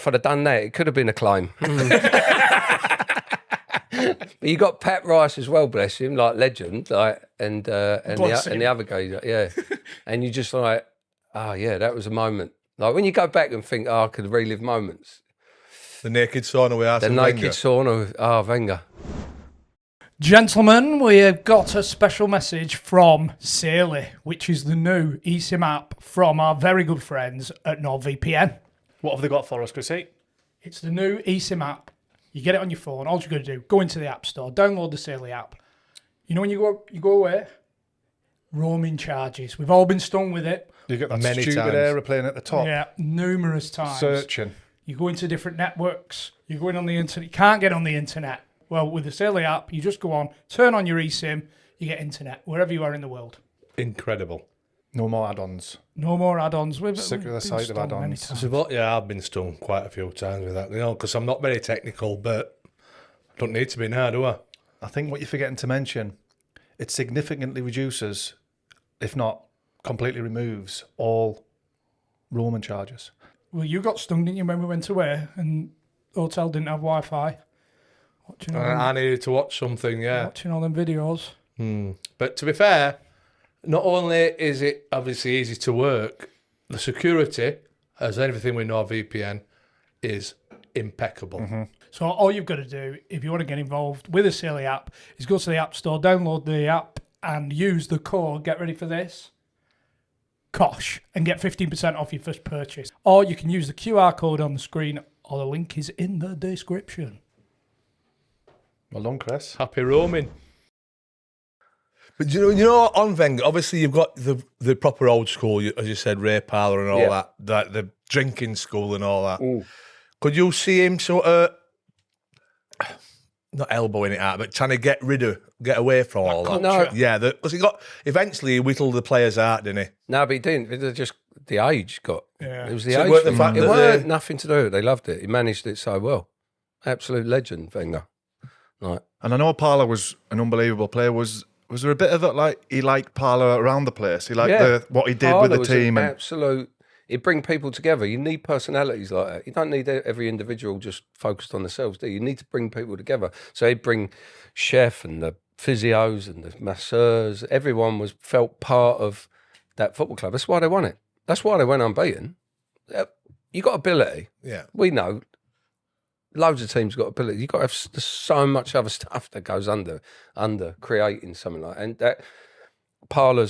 I'd have done that, it could have been a claim. But you got Pat Rice as well, bless him, like legend, like and the other guy, yeah. And you just like, oh yeah, that was a moment. Like when you go back and think, I could relive moments. The naked sauna with Arsene The naked Wenger. sauna with Wenger. Gentlemen, we have got a special message from Sailey, which is the new eSIM app from our very good friends at NordVPN. What have they got for us, Chrissy? It's the new eSIM app. You get it on your phone. All you've got to do, go into the App Store, download the Sailey app. You know when you go away? Roaming charges. We've all been stung with it. You get that Many stupid times. aeroplane at the top. Yeah, numerous times. Searching. You go into different networks. You're going on the internet. You can't get on the internet. Well, with the Sailey app, you just go on, turn on your eSIM, you get internet wherever you are in the world. Incredible. No more add-ons. No more add-ons. Sick of the sight of add-ons. So, yeah, I've been stung quite a few times with that, because I'm not very technical, but I don't need to be now, do I? I think what you're forgetting to mention, it significantly reduces, if not completely removes, all roaming charges. Well, you got stung, didn't you, when we went away and the hotel didn't have Wi-Fi? I needed to watch something, yeah. Watching all them videos. But to be fair, not only is it obviously easy to work, the security, as everything with NordVPN, is impeccable. Mm-hmm. So all you've got to do, if you want to get involved with the Sailey app, is go to the App Store, download the app, and use the code, get ready for this, Cosh, and get 15% off your first purchase. Or you can use the QR code on the screen, or the link is in the description. Well done, Chris. Happy roaming. But you know, on Wenger, obviously you've got the proper old school, as you said, Ray Parlour and all that, the drinking school and all that. Ooh. Could you see him sort of, not elbowing it out, but trying to get away from all that? No. Yeah, because eventually he whittled the players out, didn't he? No, but he didn't. It was just the age got. Yeah. It was the So it age. weren't the thing. fact It that weren't they- nothing to do with it. They loved it. He managed it so well. Absolute legend, Wenger. Like, And I know Parlour was an unbelievable player. Was there a bit of it like he liked Parlour around the place? He liked what he did Parlour with the was team. an And absolute. It bring people together. You need personalities like that. You don't need every individual just focused on themselves, do you? You need to bring people together. So he'd bring chef and the physios and the masseurs. Everyone felt part of that football club. That's why they won it. That's why they went unbeaten. You got ability. Yeah. We know. Loads of teams got ability. You've got to have there's so much other stuff that goes under creating something like that. And that Parlour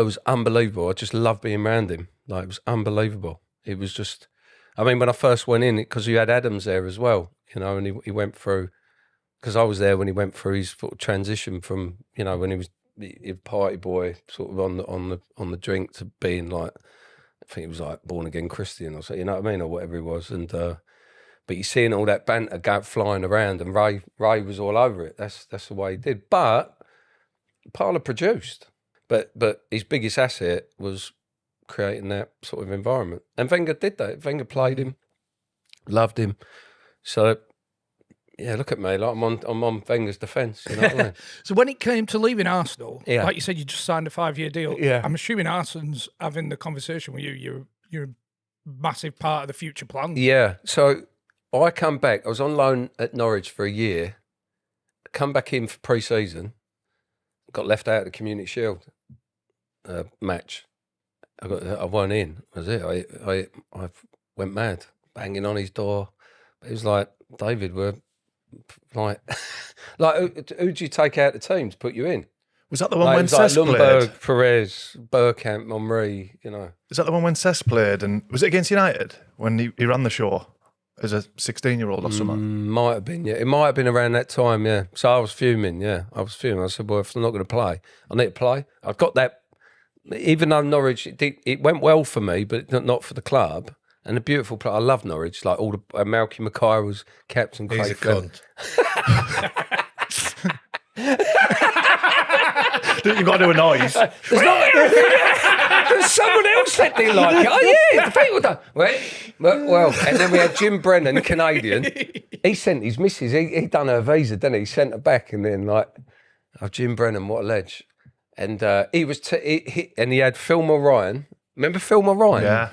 was unbelievable. I just loved being around him. Like, it was unbelievable. It was just, I mean, when I first went in, because you had Adams there as well, and he went through, because I was there when he went through his sort of transition from, when he was a party boy, sort of on the drink, to being like, I think he was like born again Christian or so, you know what I mean, or whatever he was. And but you're seeing all that banter flying around, and Ray was all over it. That's the way he did. But Parlour produced, but his biggest asset was creating that sort of environment. And Wenger did that. Wenger played him, loved him. So yeah, look at me, like I'm on Wenger's defence. You know what I mean? So when it came to leaving Arsenal, Yeah. like you said, you just signed a 5-year deal. Yeah. I'm assuming Arsenal's having the conversation with you. You're a massive part of the future plan. Yeah. So I come back. I was on loan at Norwich for a year. Come back in for pre-season. Got left out of the Community Shield match. I weren't in. That was it. I went mad, banging on his door. It was like, David, we're like, who'd you take out the team to put you in? was that the one Like, it when was like Cess Lundberg, played? Perez, Bergkamp, Henry, Is that the one when Cess played? And was it against United when he ran the show as a 16-year-old or something? Might have been, yeah. It might have been around that time, yeah. So I was fuming, yeah. I said, well, if I'm not going to play, I need to play. I've got that, even though Norwich, it went well for me, but not for the club. And a beautiful play. I love Norwich. Like all the Malky Mackay was captain. He's a Craig cunt. You've got to do a noise. There's someone else that didn't like it. Oh yeah, the people don't. Well, and then we had Jim Brennan, Canadian. He sent his missus. He done her visa, didn't he? He sent her back, and then Jim Brennan, what a ledge. And he was, and he had Phil Ryan. Remember Phil Ryan? Yeah.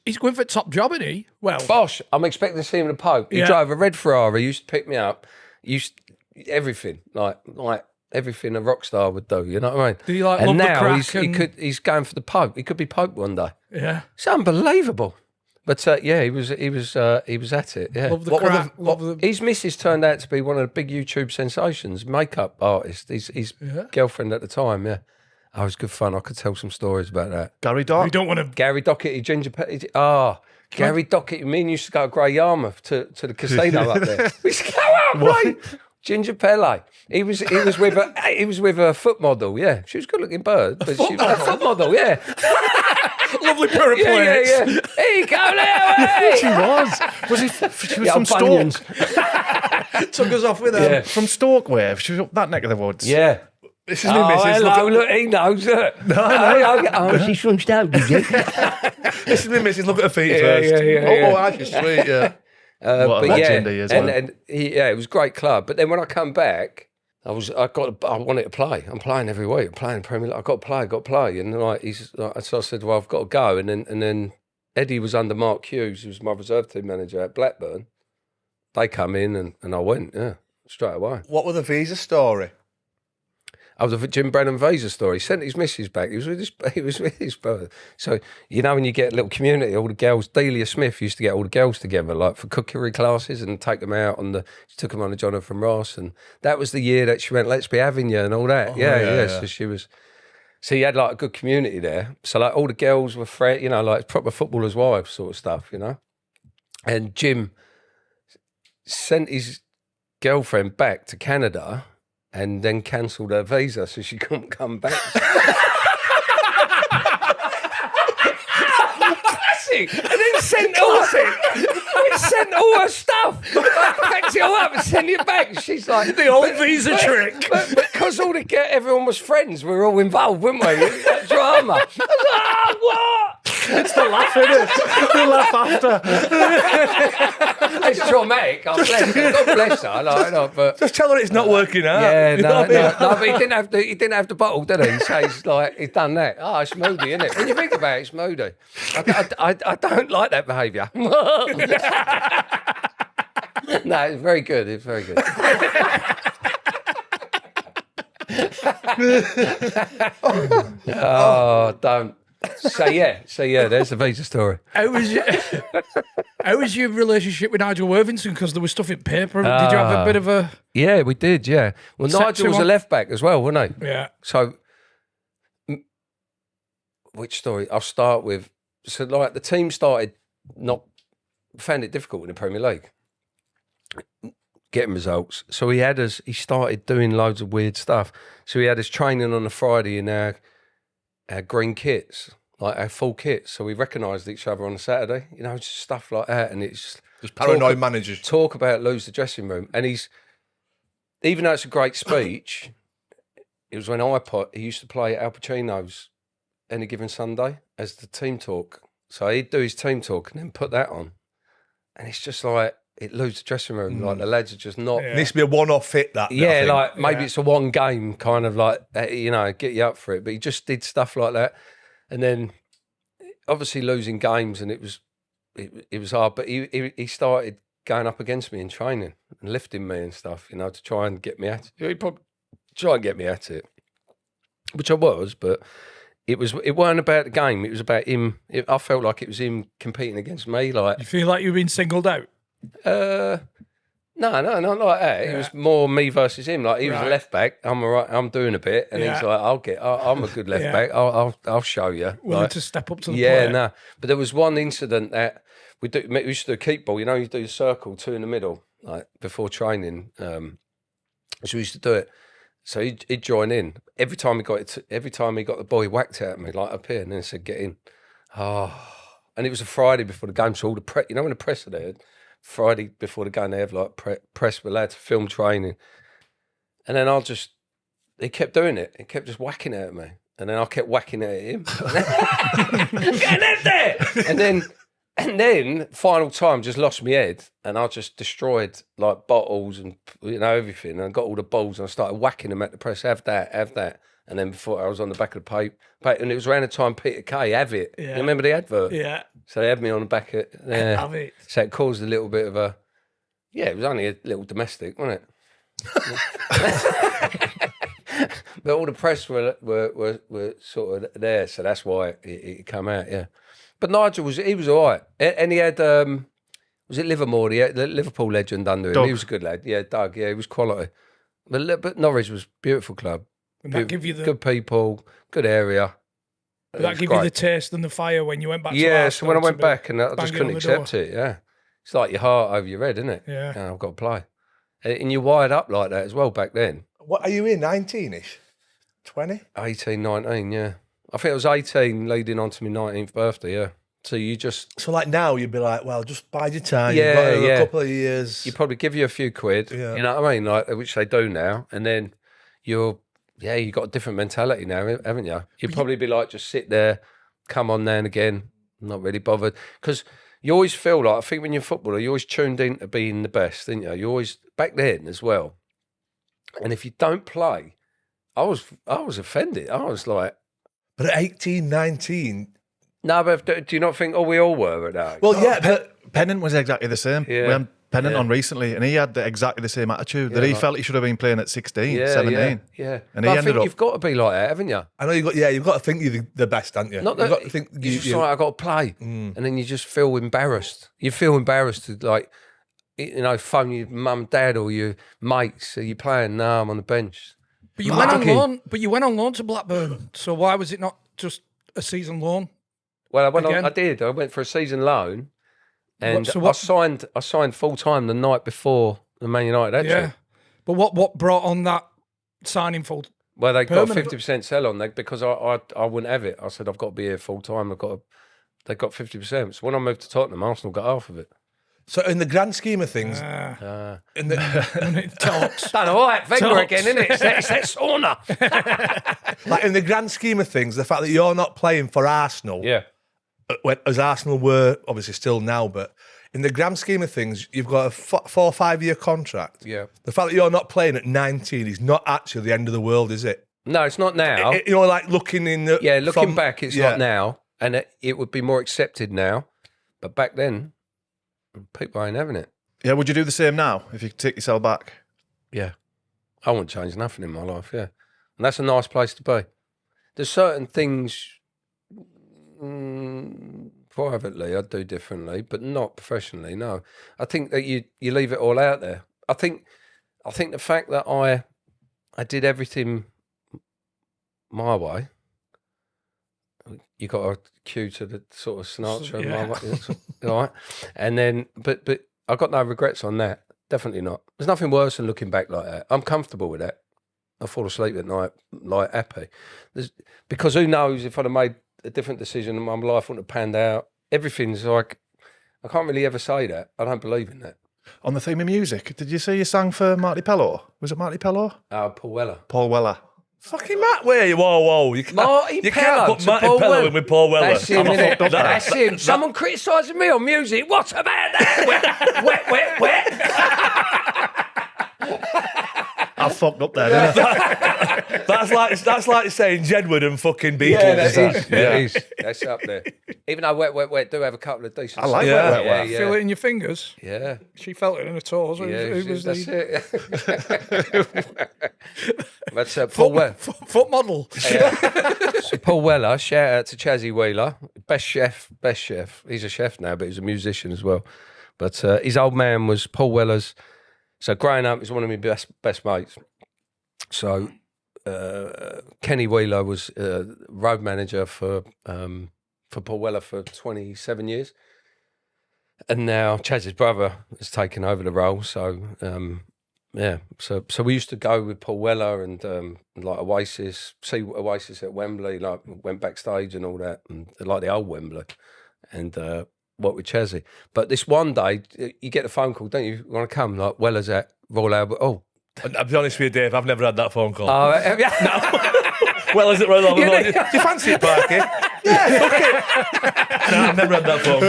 He's going for top job, isn't he? Well, Bosh, I'm expecting to see him in the Pope. He Yeah. drove a red Ferrari. He used to pick me up. Everything like everything a rock star would do. You know what I mean? Do you like and love the now crack he's going for the Pope. He could be Pope one day. Yeah, it's unbelievable. But he was at it. Yeah, love the crack. His missus turned out to be one of the big YouTube sensations, makeup artist. His girlfriend at the time. Yeah, it was good fun. I could tell some stories about that. Gary Doc. We don't want to. Gary Docherty, Ginger. Gary Docherty. Me and you used to go to Grey Yarmouth to the casino up there. We used to go out, right? Ginger Pele. He was with a foot model. Yeah, she was a good-looking bird, but she was a foot model. Yeah. Lovely pair of plates. Yeah. Here you go, Leo. She was. She was from Stoke. Took us off with her. Yeah. From Stoke, where she was up that neck of the woods. Yeah. This is new missus. Hello, look, he knows it. No. She's from Stoke, did you? This is my missus. Look at her feet first. Yeah. She's sweet. Yeah. What a legend he is. And it was a great club. But then when I come back, I wanted to play. I'm playing every week. I'm playing Premier League. I've got to play. And so I said, well, I've got to go. And then Eddie was under Mark Hughes, who was my reserve team manager at Blackburn. They come in and I went, straight away. What was the visa story? The Jim Brennan Visa story. He sent his missus back. He was with his brother. So, when you get a little community, all the girls, Delia Smith used to get all the girls together, like for cookery classes and take them out she took them on the Jonathan Ross. And that was the year that she went, let's be having you and all that. So she was, so you had like a good community there. So like all the girls were friends, like proper footballers' wives sort of stuff, And Jim sent his girlfriend back to Canada and then cancelled her visa so she couldn't come back. Classic! And then sent all her stuff. Packed it all up and sent it back. And she's like... The old visa trick. But because everyone was friends, we were all involved, weren't we? That drama. I was like, what? It's the laugh, isn't it? The laugh after. It's traumatic. God bless her. But just tell her it's not working out. Yeah, no. But he didn't have the bottle, did he? So he's done that. Oh, it's moody, isn't it? When you think about it, it's moody. I don't like that behaviour. No, it's very good. It's very good. Oh, don't. So yeah, there's the visa story. How was your relationship with Nigel Worthington? Because there was stuff in paper. Did you have a bit of a... Yeah, we did, yeah. Well, Nigel was a left back as well, wasn't he? Yeah. So, which story? I'll start with... So, like, the team found it difficult in the Premier League, getting results. So he started doing loads of weird stuff. So he had us training on a Friday in our green kits, like our full kits. So we recognised each other on a Saturday, just stuff like that. And it's just paranoid managers. Talk about lose the dressing room. And even though it's a great speech, it was when he used to play at Al Pacino's any given Sunday as the team talk. So he'd do his team talk and then put that on. And it's just like, it lose the dressing room. Like the lads are just not... It needs to be a one-off hit, that. Yeah, like maybe it's a one game kind of like, get you up for it. But he just did stuff like that. And then obviously losing games and it was hard. But he started going up against me in training and lifting me and stuff, to try and get me at it. He'd probably try and get me at it, which I was, but it weren't about the game. It was about him. I felt like it was him competing against me. Like, you feel like you've been singled out? No, not like that. It was more me versus him. Like he was a left back. I'm doing a bit, and he's like, I'm a good left back. I'll show you. Willing to step up to the plate. But there was one incident that we used to do a keep ball. You do the circle, two in the middle, like before training. So we used to do it. So he'd join in every time he got the ball. He whacked it at me like up here, and then said, "Get in." And it was a Friday before the game, so all the when the press are there. Friday before the game, they have like press with lads, film training. And then he kept doing it. He kept just whacking it at me. And then I kept whacking it at him. Get in there! And then, final time, just lost my head. And I just destroyed like bottles and, everything. And I got all the balls and I started whacking them at the press. Have that. And then before I was on the back of the paper, and it was around the time Peter Kay, Have It. Yeah. You remember the advert? Yeah. So they had me on the back of Have It. So it caused a little bit of a, it was only a little domestic, wasn't it? but all the press were sort of there, so that's why it came out. Yeah, but Nigel was all right, and he had was it Livermore? The Liverpool legend under him. Doug. He was a good lad. Yeah, Doug. Yeah, he was quality. But Norwich was a beautiful club. And that give you the good people, good area. Did that give you the taste and the fire when you went back to Arsenal? Yeah, so when I went back and I just couldn't accept it, yeah. It's like your heart over your head, isn't it? Yeah. I've got to play. And you're wired up like that as well back then. What are you in, 19-ish? 20? 18, 19, yeah. I think I was 18 leading on to my 19th birthday, yeah. So you just... So like now you'd be like, well, just bide your time. Yeah, You've got a couple of years. You probably give you a few quid, yeah. You know what I mean? Like, which they do now. And then you've got a different mentality now, haven't you? You'd probably be like, just sit there, come on now and again, not really bothered. Because you always feel like, I think when you're a footballer, you're always tuned in to being the best, didn't you? You always, back then as well. And if you don't play, I was offended. I was like... But at 18, 19... No, but do you not think, we all were at that? Well, yeah, but Pennant was exactly the same. Yeah. We had Pennant on recently, and he had exactly the same attitude that he felt he should have been playing at 16, 17. Yeah. And I he ended think up... you've got to be like that, haven't you? I know you've got to think you're the best, haven't you? Not You've that, got to think you're just like, I've got to play. And then you just feel embarrassed. You feel embarrassed to, like, phone your mum, dad, or your mates. Are you playing? No, I'm on the bench. But you went on loan. But you went on loan to Blackburn. So why was it not just a season loan? Well, I did. I went for a season loan, and I signed full time the night before the Man United action. Yeah. But what brought on that signing full? Well, they got a 50% sell on that because I wouldn't have it. I said I've got to be here full time. They got 50%. So when I moved to Tottenham, Arsenal got half of it. So in the grand scheme of things, in the talks, done all right, Wenger again, isn't it? It's that sauna. Like in the grand scheme of things, the fact that you're not playing for Arsenal, yeah, as Arsenal were obviously still now, but in the grand scheme of things, you've got a 4 or 5 year contract. Yeah, the fact that you're not playing at 19 is not actually the end of the world, is it? No, it's not now. Like looking in the looking back, it's not now, and it would be more accepted now, but back then. People ain't having it. Yeah, would you do the same now if you could take yourself back? Yeah. I wouldn't change nothing in my life, yeah. And that's a nice place to be. There's certain things privately I'd do differently, but not professionally, no. I think that you leave it all out there. I think the fact that I did everything my way. You got a cue to the sort of Sinatra, right? And then, but I got no regrets on that. Definitely not. There's nothing worse than looking back like that. I'm comfortable with that. I fall asleep at night like happy. Because who knows if I'd have made a different decision and my life wouldn't have panned out. Everything's like, I can't really ever say that. I don't believe in that. On the theme of music, did you say you sang for Marty Pellow? Was it Marty Pellow? Paul Weller. Paul Weller. Fucking Matt, whoa. You can't put Marty Pellow in with Paul Weller. That's him, innit? That's him. Someone criticising me on music. What about that? wet. I fucked up there, didn't I? That's like saying Jedward and fucking Beatles. Yeah, it is. That's up there. Even though wet do have a couple of decent. I like wet. Feel it in your fingers. Yeah, she felt it in her toes. That's it. That's Paul Weller, foot model. So Paul Weller, shout out to Chazzy Wheeler, best chef. He's a chef now, but he's a musician as well. But his old man was Paul Weller's. So growing up, he's one of my best mates. So Kenny Wheeler was road manager for Paul Weller for 27 years. And now Chaz's brother has taken over the role. So, so we used to go with Paul Weller and like Oasis, see Oasis at Wembley, like went backstage and all that, and like the old Wembley. And what with Chazzy. But this one day, you get a phone call, don't you? Want to come? Like, Weller's at Royal Albert. Oh. I'll be honest with you, Dave, I've never had that phone call. Yeah. No. Weller's at Royal Albert. Do you fancy it, Parky? Yeah, fuck it. No, I've never had that phone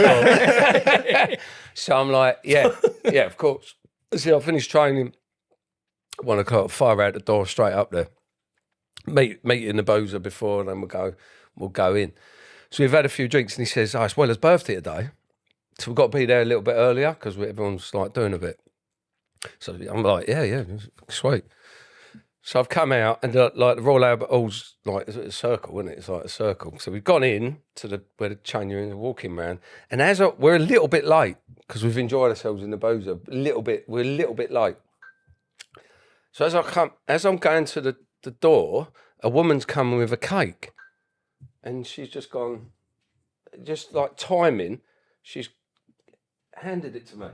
call. So I'm like, yeah, of course. So I finished training 1 o'clock, fire out the door, straight up there. Meet in the boozer before, and then we'll go in. So we've had a few drinks, and he says, it's Weller's birthday today. So we've got to be there a little bit earlier because everyone's like doing a bit. So I'm like, yeah, sweet. So I've come out and like the Royal Albert Hall's like a circle, isn't it? It's like a circle. So we've gone in to where the change rooms are walking around, and we're a little bit late because we've enjoyed ourselves in the boozer. We're a little bit late. So as I'm going to the door, a woman's coming with a cake, and she's just gone, just like timing. She's handed it to me,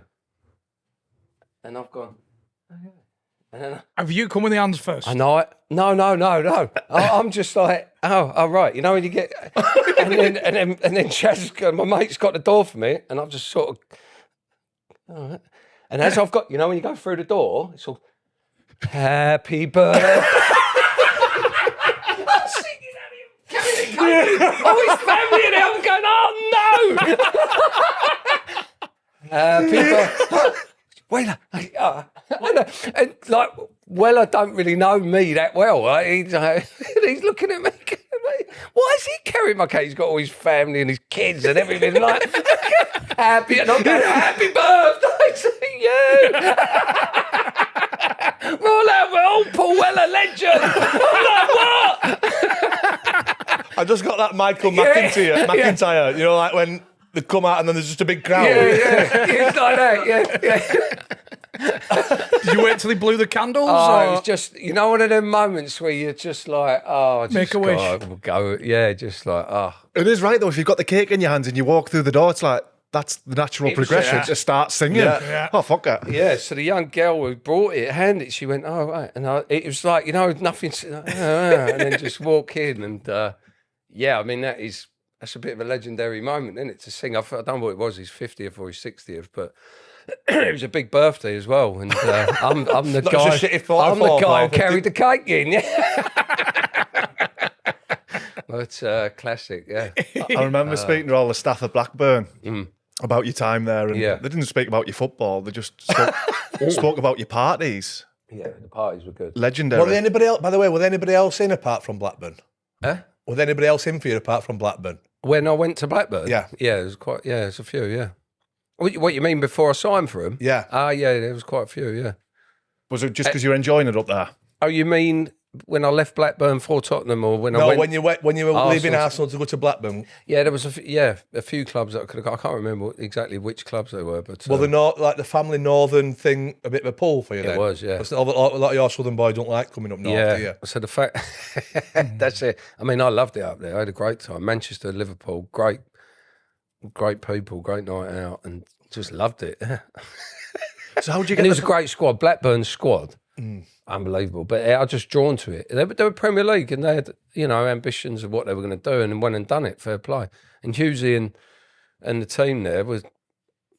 and I've gone. Oh, yeah. And then have you come with the hands first? I know it. No. I'm just like, oh, right. You know when you get, and then Chaz, my mate's got the door for me, and I've just sort of, all right. And as I've got, you know, when you go through the door, it's all, happy birthday. I'm singing at him, carrying the cake. Oh, his family in it. I'm going, oh no. Happy birthday. Weller, and like Weller don't really know me that well. Right? He's looking at me. Why is he carrying my cake? He's got all his family and his kids and everything. Like happy, and I'm going, happy birthday to you. Roll out, oh, Paul Weller, legend. I'm like, what? I just got that Michael McIntyre. You know, like when they come out and then there's just a big crowd. Yeah. It's like that, yeah. Did you wait till he blew the candles? Oh, it was just, you know, one of them moments where you're just like, oh, just make a wish. Go, yeah, just like, oh. It is right, though. If you've got the cake in your hands and you walk through the door, it's like, that's the natural progression to start singing. Yeah. Oh, fuck it. Yeah, so the young girl who brought it, handed it, she went, oh, right. And it was like, you know, nothing, and then just walk in. And yeah, I mean, that's a bit of a legendary moment, isn't it, to sing? I don't know what it was, his 50th or his 60th, but it was a big birthday as well. And I'm the guy. I'm the guy who carried the cake in. Yeah. But classic, yeah. I remember speaking to all the staff at Blackburn about your time there, and they didn't speak about your football. They just spoke about your parties. Yeah, the parties were good. Legendary. Were there anybody else? By the way, were there anybody else in apart from Blackburn? Huh? Was there anybody else in for you apart from Blackburn? When I went to Blackburn? Yeah. Yeah, there's a few, yeah. What you mean before I signed for him? Yeah. Yeah, there was quite a few, yeah. Was it just because you were enjoying it up there? Oh, you mean when I left Blackburn for Tottenham, or when I went? when you were leaving Arsenal to go to Blackburn. Yeah, there was a few clubs that I could have got. I can't remember exactly which clubs they were, but well, they're not like the family northern thing, a bit of a pull for you. Then it was, yeah. A lot of your southern boys don't like coming up north, do you? So the fact that's it. I mean, I loved it up there. I had a great time. Manchester, Liverpool, great people, great night out, and just loved it. So how'd you get? And it was a great squad, Blackburn squad. Unbelievable, but I was just drawn to it. They were Premier League, and they had, you know, ambitions of what they were going to do, and went and done it. Fair play. And Hughesy and the team there was,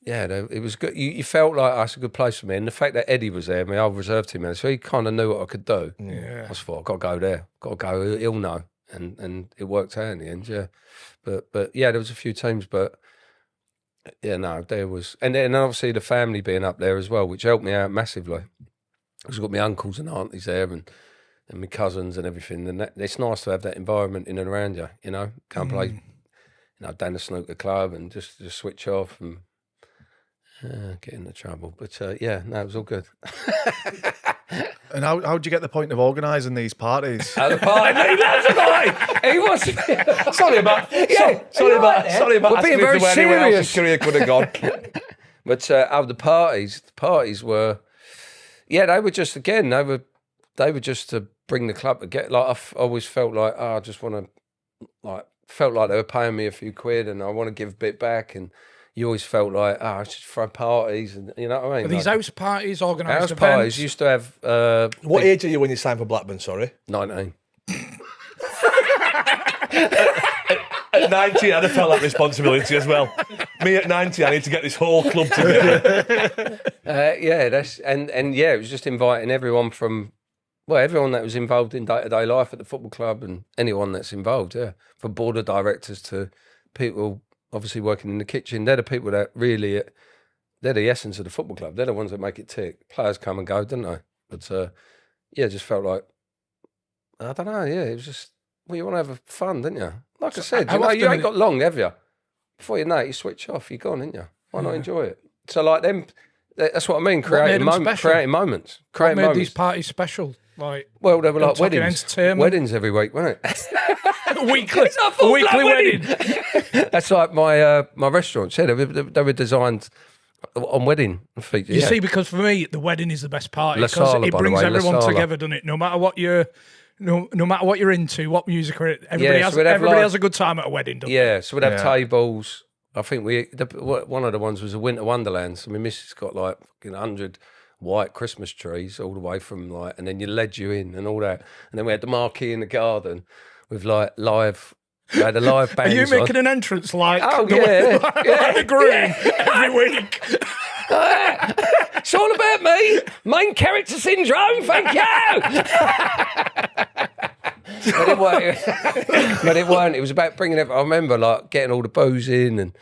it was good. You felt like that's a good place for me, and the fact that Eddie was there, my old reserve team manager, so he kind of knew what I could do. Yeah, I just thought, I've got to go there, got to go. He'll know, and it worked out in the end. Yeah, but yeah, there was a few teams, but. Yeah, no, there was, and then obviously the family being up there as well, which helped me out massively. Because I've got my uncles and aunties there, and my cousins and everything, and it's nice to have that environment in and around you. You know, can't play, you know, down the snooker club and just switch off and get into trouble. But yeah, no, it was all good. And how'd you get the point of organising these parties? The party, he loves a party. He wants. Sorry about We're being very serious. Anywhere else his career could have gone. But the parties were, yeah, they were just they were just to bring the club to get. Like I always felt like, I just want to, like, felt like they were paying me a few quid, and I want to give a bit back. And you always felt like, I should throw parties, and you know what I mean. Are these house parties, organised house events? Parties used to have. What age are you when you signed for Blackburn? Sorry, 19. At 19, I'd have felt that responsibility as well. Me at 90, I need to get this whole club together. It was just inviting everyone from, everyone that was involved in day-to-day life at the football club, and anyone that's involved, from board of directors to people obviously working in the kitchen. They're the people that really, they're the essence of the football club. They're the ones that make it tick. Players come and go, don't they? But it just felt like, I don't know, it was just, you want to have fun, don't you? Like I said, you ain't got long, have you? Before you know it, you switch off, you're gone, ain't you? Why not enjoy it? So like them, that's what I mean, creating moments. What made these parties special? Like, well, they were like talking weddings. entertainment. Weddings every week, weren't it? a weekly wedding. That's like my restaurants. Yeah, they were designed on wedding features. You see, because for me, the wedding is the best party La because Sala, it by the brings way, La everyone Sala. together, doesn't it? No matter what you're, no matter what you're into, what music, everybody so we'd have everybody like- has a good time at a wedding, doesn't Yeah, so we'd have Yeah. tables. I think one of the ones was a winter wonderland. So my missus got like 100 white Christmas trees all the way from like, and then you led you in and all that. And then we had the marquee in the garden with like live. We had a live band. Are you making an entrance like Oh, the, yeah. like the groom every week? It's all about me. Main character syndrome. Thank you. But it weren't. It was about bringing it. I remember like getting all the booze in, and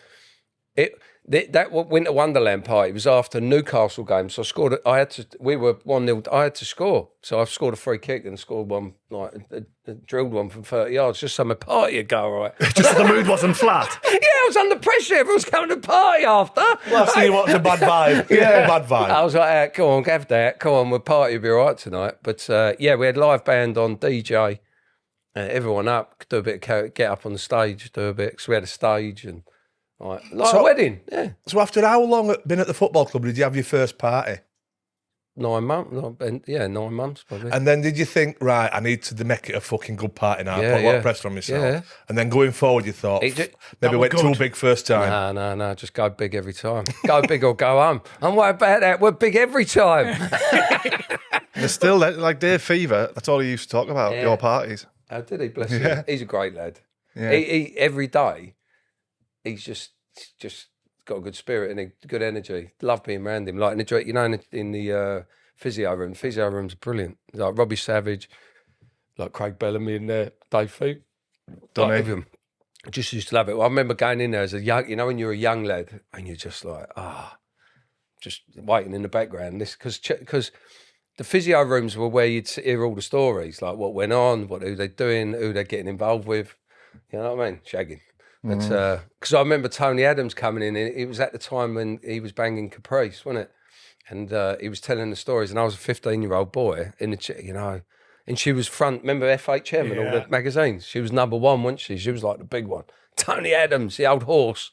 that winter wonderland party was after Newcastle game. So I scored. We were 1-0. I had to score, so I scored a free kick and scored one, like drilled one from 30 yards, just so my party would go all right. Just so the mood wasn't flat. Yeah, I was under pressure. Everyone's coming to party after. Well, I've seen you watch a bad vibe. Yeah, bad vibe. I was like, come on, have that. Come on, we'll party, will be all right tonight. But yeah, we had live band on, DJ, everyone up, do a bit, get up on the stage, do a bit. So we had a stage and like a wedding. Yeah, So after how long been at the football club did you have your first party? 9 months. 9 months probably. And then did you think, right, I need to make it a fucking good party now, Yeah, put a lot yeah. of pressure on myself. Yeah. And then going forward, you thought, maybe went too big first time. No, just go big every time. Go big or go home. I'm worried about that. We're big every time. There's still like Dave Fever. That's all he used to talk about. Yeah. Your parties. How did he? Bless Yeah. him. He's a great lad. Yeah. He every day, he's just got a good spirit and a good energy. Love being around him. Like in the physio room. Physio room's brilliant. Like Robbie Savage, like Craig Bellamy in there, Dave Feet. Don't Like he? him. I just used to love it. I remember going in there as a young, when you're a young lad and you're just like, just waiting in the background. This because the physio rooms were where you'd hear all the stories, like what went on, who they're doing, who they're getting involved with. You know what I mean? Shagging. But because I remember Tony Adams coming in. It was at the time when he was banging Caprice, wasn't it? And he was telling the stories, and I was a 15-year-old boy in the, and she was front. Remember FHM and all the magazines? She was number one, wasn't she? She was like the big one. Tony Adams, the old horse.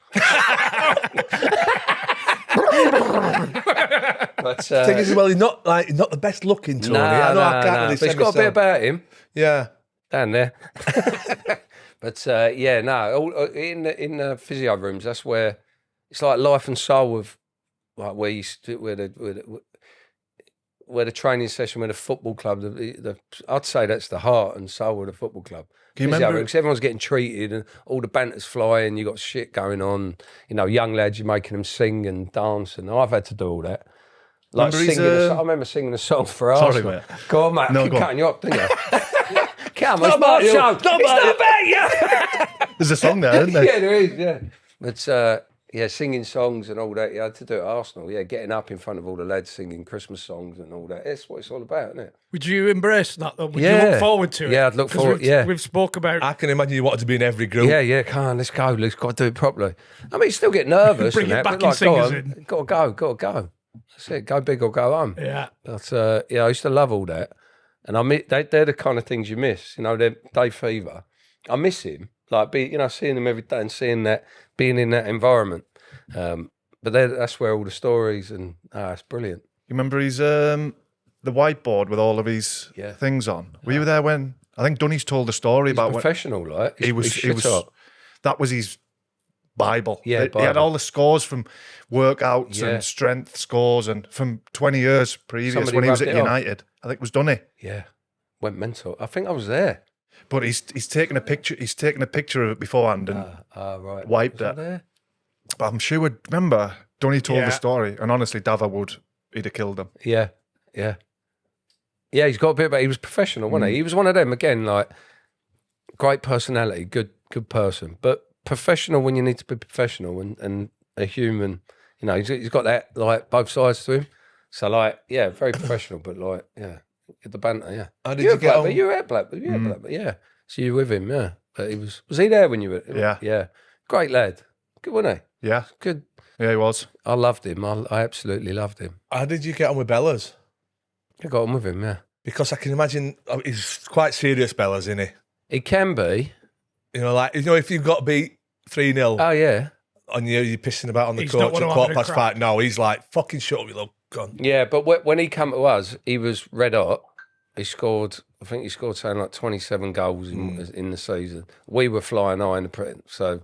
But thing is, well, he's not the best looking Tony. I can't really but say he's got a bit myself. about him. Yeah. Down there. But in the physio rooms, that's where it's like life and soul of like where the training session, where the football club, I'd say that's the heart and soul of the football club. Can you remember? Because everyone's getting treated and all the banter's flying, you got shit going on. Young lads, you're making them sing and dance, and I've had to do all that. Like I remember singing a song for Arsenal. mate. Go on, mate. No, I keep go on. cutting you up, didn't you? Come on, Not it's my about you. show. Not It's about not about you. There's a song there, isn't there? Yeah, there is, yeah. But singing songs and all that. You had to do it at Arsenal. Yeah, getting up in front of all the lads singing Christmas songs and all that. That's what it's all about, isn't it? Would you embrace that though? Would you Yeah. look forward to it? Yeah, I'd look 'Cause forward, We've spoke about I can imagine you wanted to be in every group. Yeah, come on, let's go. Let's got to do it properly. I mean, you still get nervous. Bring and it that, back but and go singers on. in. Got to go. That's it. Go big or go home. yeah. But I used to love all that, and they're the kind of things you miss. They're Dave Fever. I miss him, like seeing him every day and seeing that, being in that environment. But that's where all the stories and it's brilliant. You remember his the whiteboard with all of his things on? Were you there when? I think Dunny's told a story He's about professional, like he was. That was his Bible. Yeah, He had Bible. all the scores from workouts Yeah. and strength scores and from 20 years previous Somebody when he was rubbed at it off. United. I think it was Dunny. Yeah, went mental. I think I was there. But he's taken a picture. He's taken a picture of it beforehand and Right. wiped Was I it. there? But I'm sure. Remember, Dunny told Yeah. the story, and honestly, Dava he'd have killed him. Yeah. He's got a bit, but he was professional, wasn't he? He was one of them again, like great personality, good person, but professional when you need to be professional and a human. He's got that like both sides to him. So very professional, but the banter, yeah. How did you get on? You were at Blackburn, yeah. So you were with him, yeah. But was he there when you were? Yeah. Great lad, good, wasn't he? Yeah, Good. yeah, he was. I loved him. I absolutely loved him. How did you get on with Bellas? I got on with him, yeah. Because I can imagine he's quite serious, Bellas, isn't he? He can be. You know, like, if you've got beat 3-0. Oh, yeah. And you're pissing about on the He's coach not at one of 5:15. No, he's like, fucking shut up, you little cunt. Yeah, but when he came to us, he was red hot. I think he scored something like 27 goals in the season. We were flying high in the print, so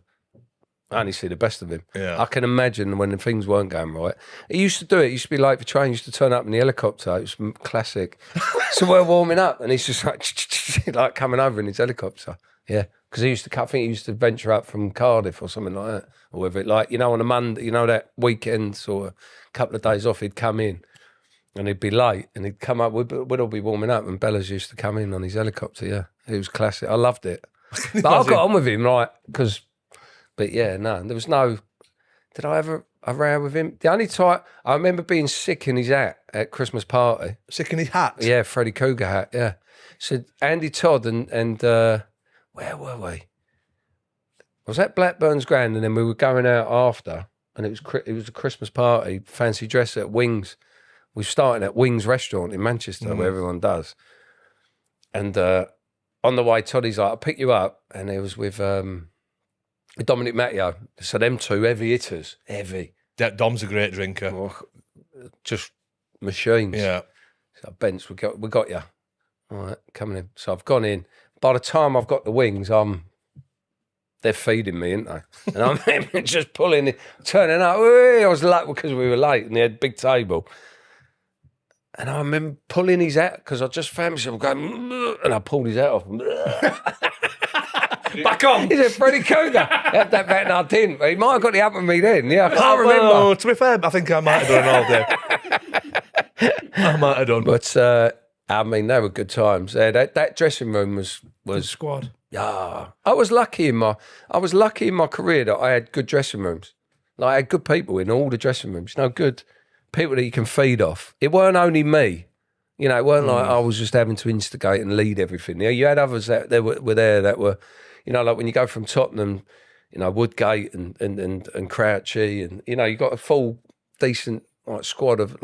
I only see the best of him. Yeah. I can imagine when things weren't going right. He used to do it. He used to be late for training. He used to turn up in the helicopter. It was classic. So we're warming up, and he's just like coming over in his helicopter. Yeah, because I think he used to venture up from Cardiff or something like that, or whether on a Monday, that weekend or a couple of days off, he'd come in. And he'd be late, and he'd come up. We'd all be warming up, and Bellas used to come in on his helicopter. Yeah, it was classic. I loved it. But I got on with him, but yeah, no, there was no. Did I ever a row with him? The only time I remember being sick in his hat at Christmas party. Sick in his hat? Yeah, Freddie Cougar hat. Yeah. So Andy Todd and where were we? I was at Blackburn's Grand, and then we were going out after, and it was a Christmas party, fancy dress at Wings. We started at Wings restaurant in Manchester, where everyone does. And on the way, Toddy's like, I'll pick you up. And it was with Dominic Matteo. So them two, heavy hitters. Heavy. Dom's a great drinker. Oh, just machines. Yeah. So, Bence, we got you. All right, coming in. So I've gone in. By the time I've got the wings, they're feeding me, aren't they? And I'm just pulling it, turning up. I was late because we were late and they had a big table. And I remember pulling his hat because I just found myself going, and I pulled his hat off. Back on. He said, Freddie Cougar. Had that back, and I didn't. But he might have got the up with me then. Yeah, I can't remember. Well, to be fair, I think I might have done all day. I might have done. But, I mean, they were good times. That dressing room was Good squad. Yeah. I was lucky in my career that I had good dressing rooms. Like, I had good people in all the dressing rooms. Good people that you can feed off. It weren't only me. It weren't like I was just having to instigate and lead everything. You had others that were there that were, like when you go from Tottenham, Woodgate and Crouchy, and you got a full decent squad of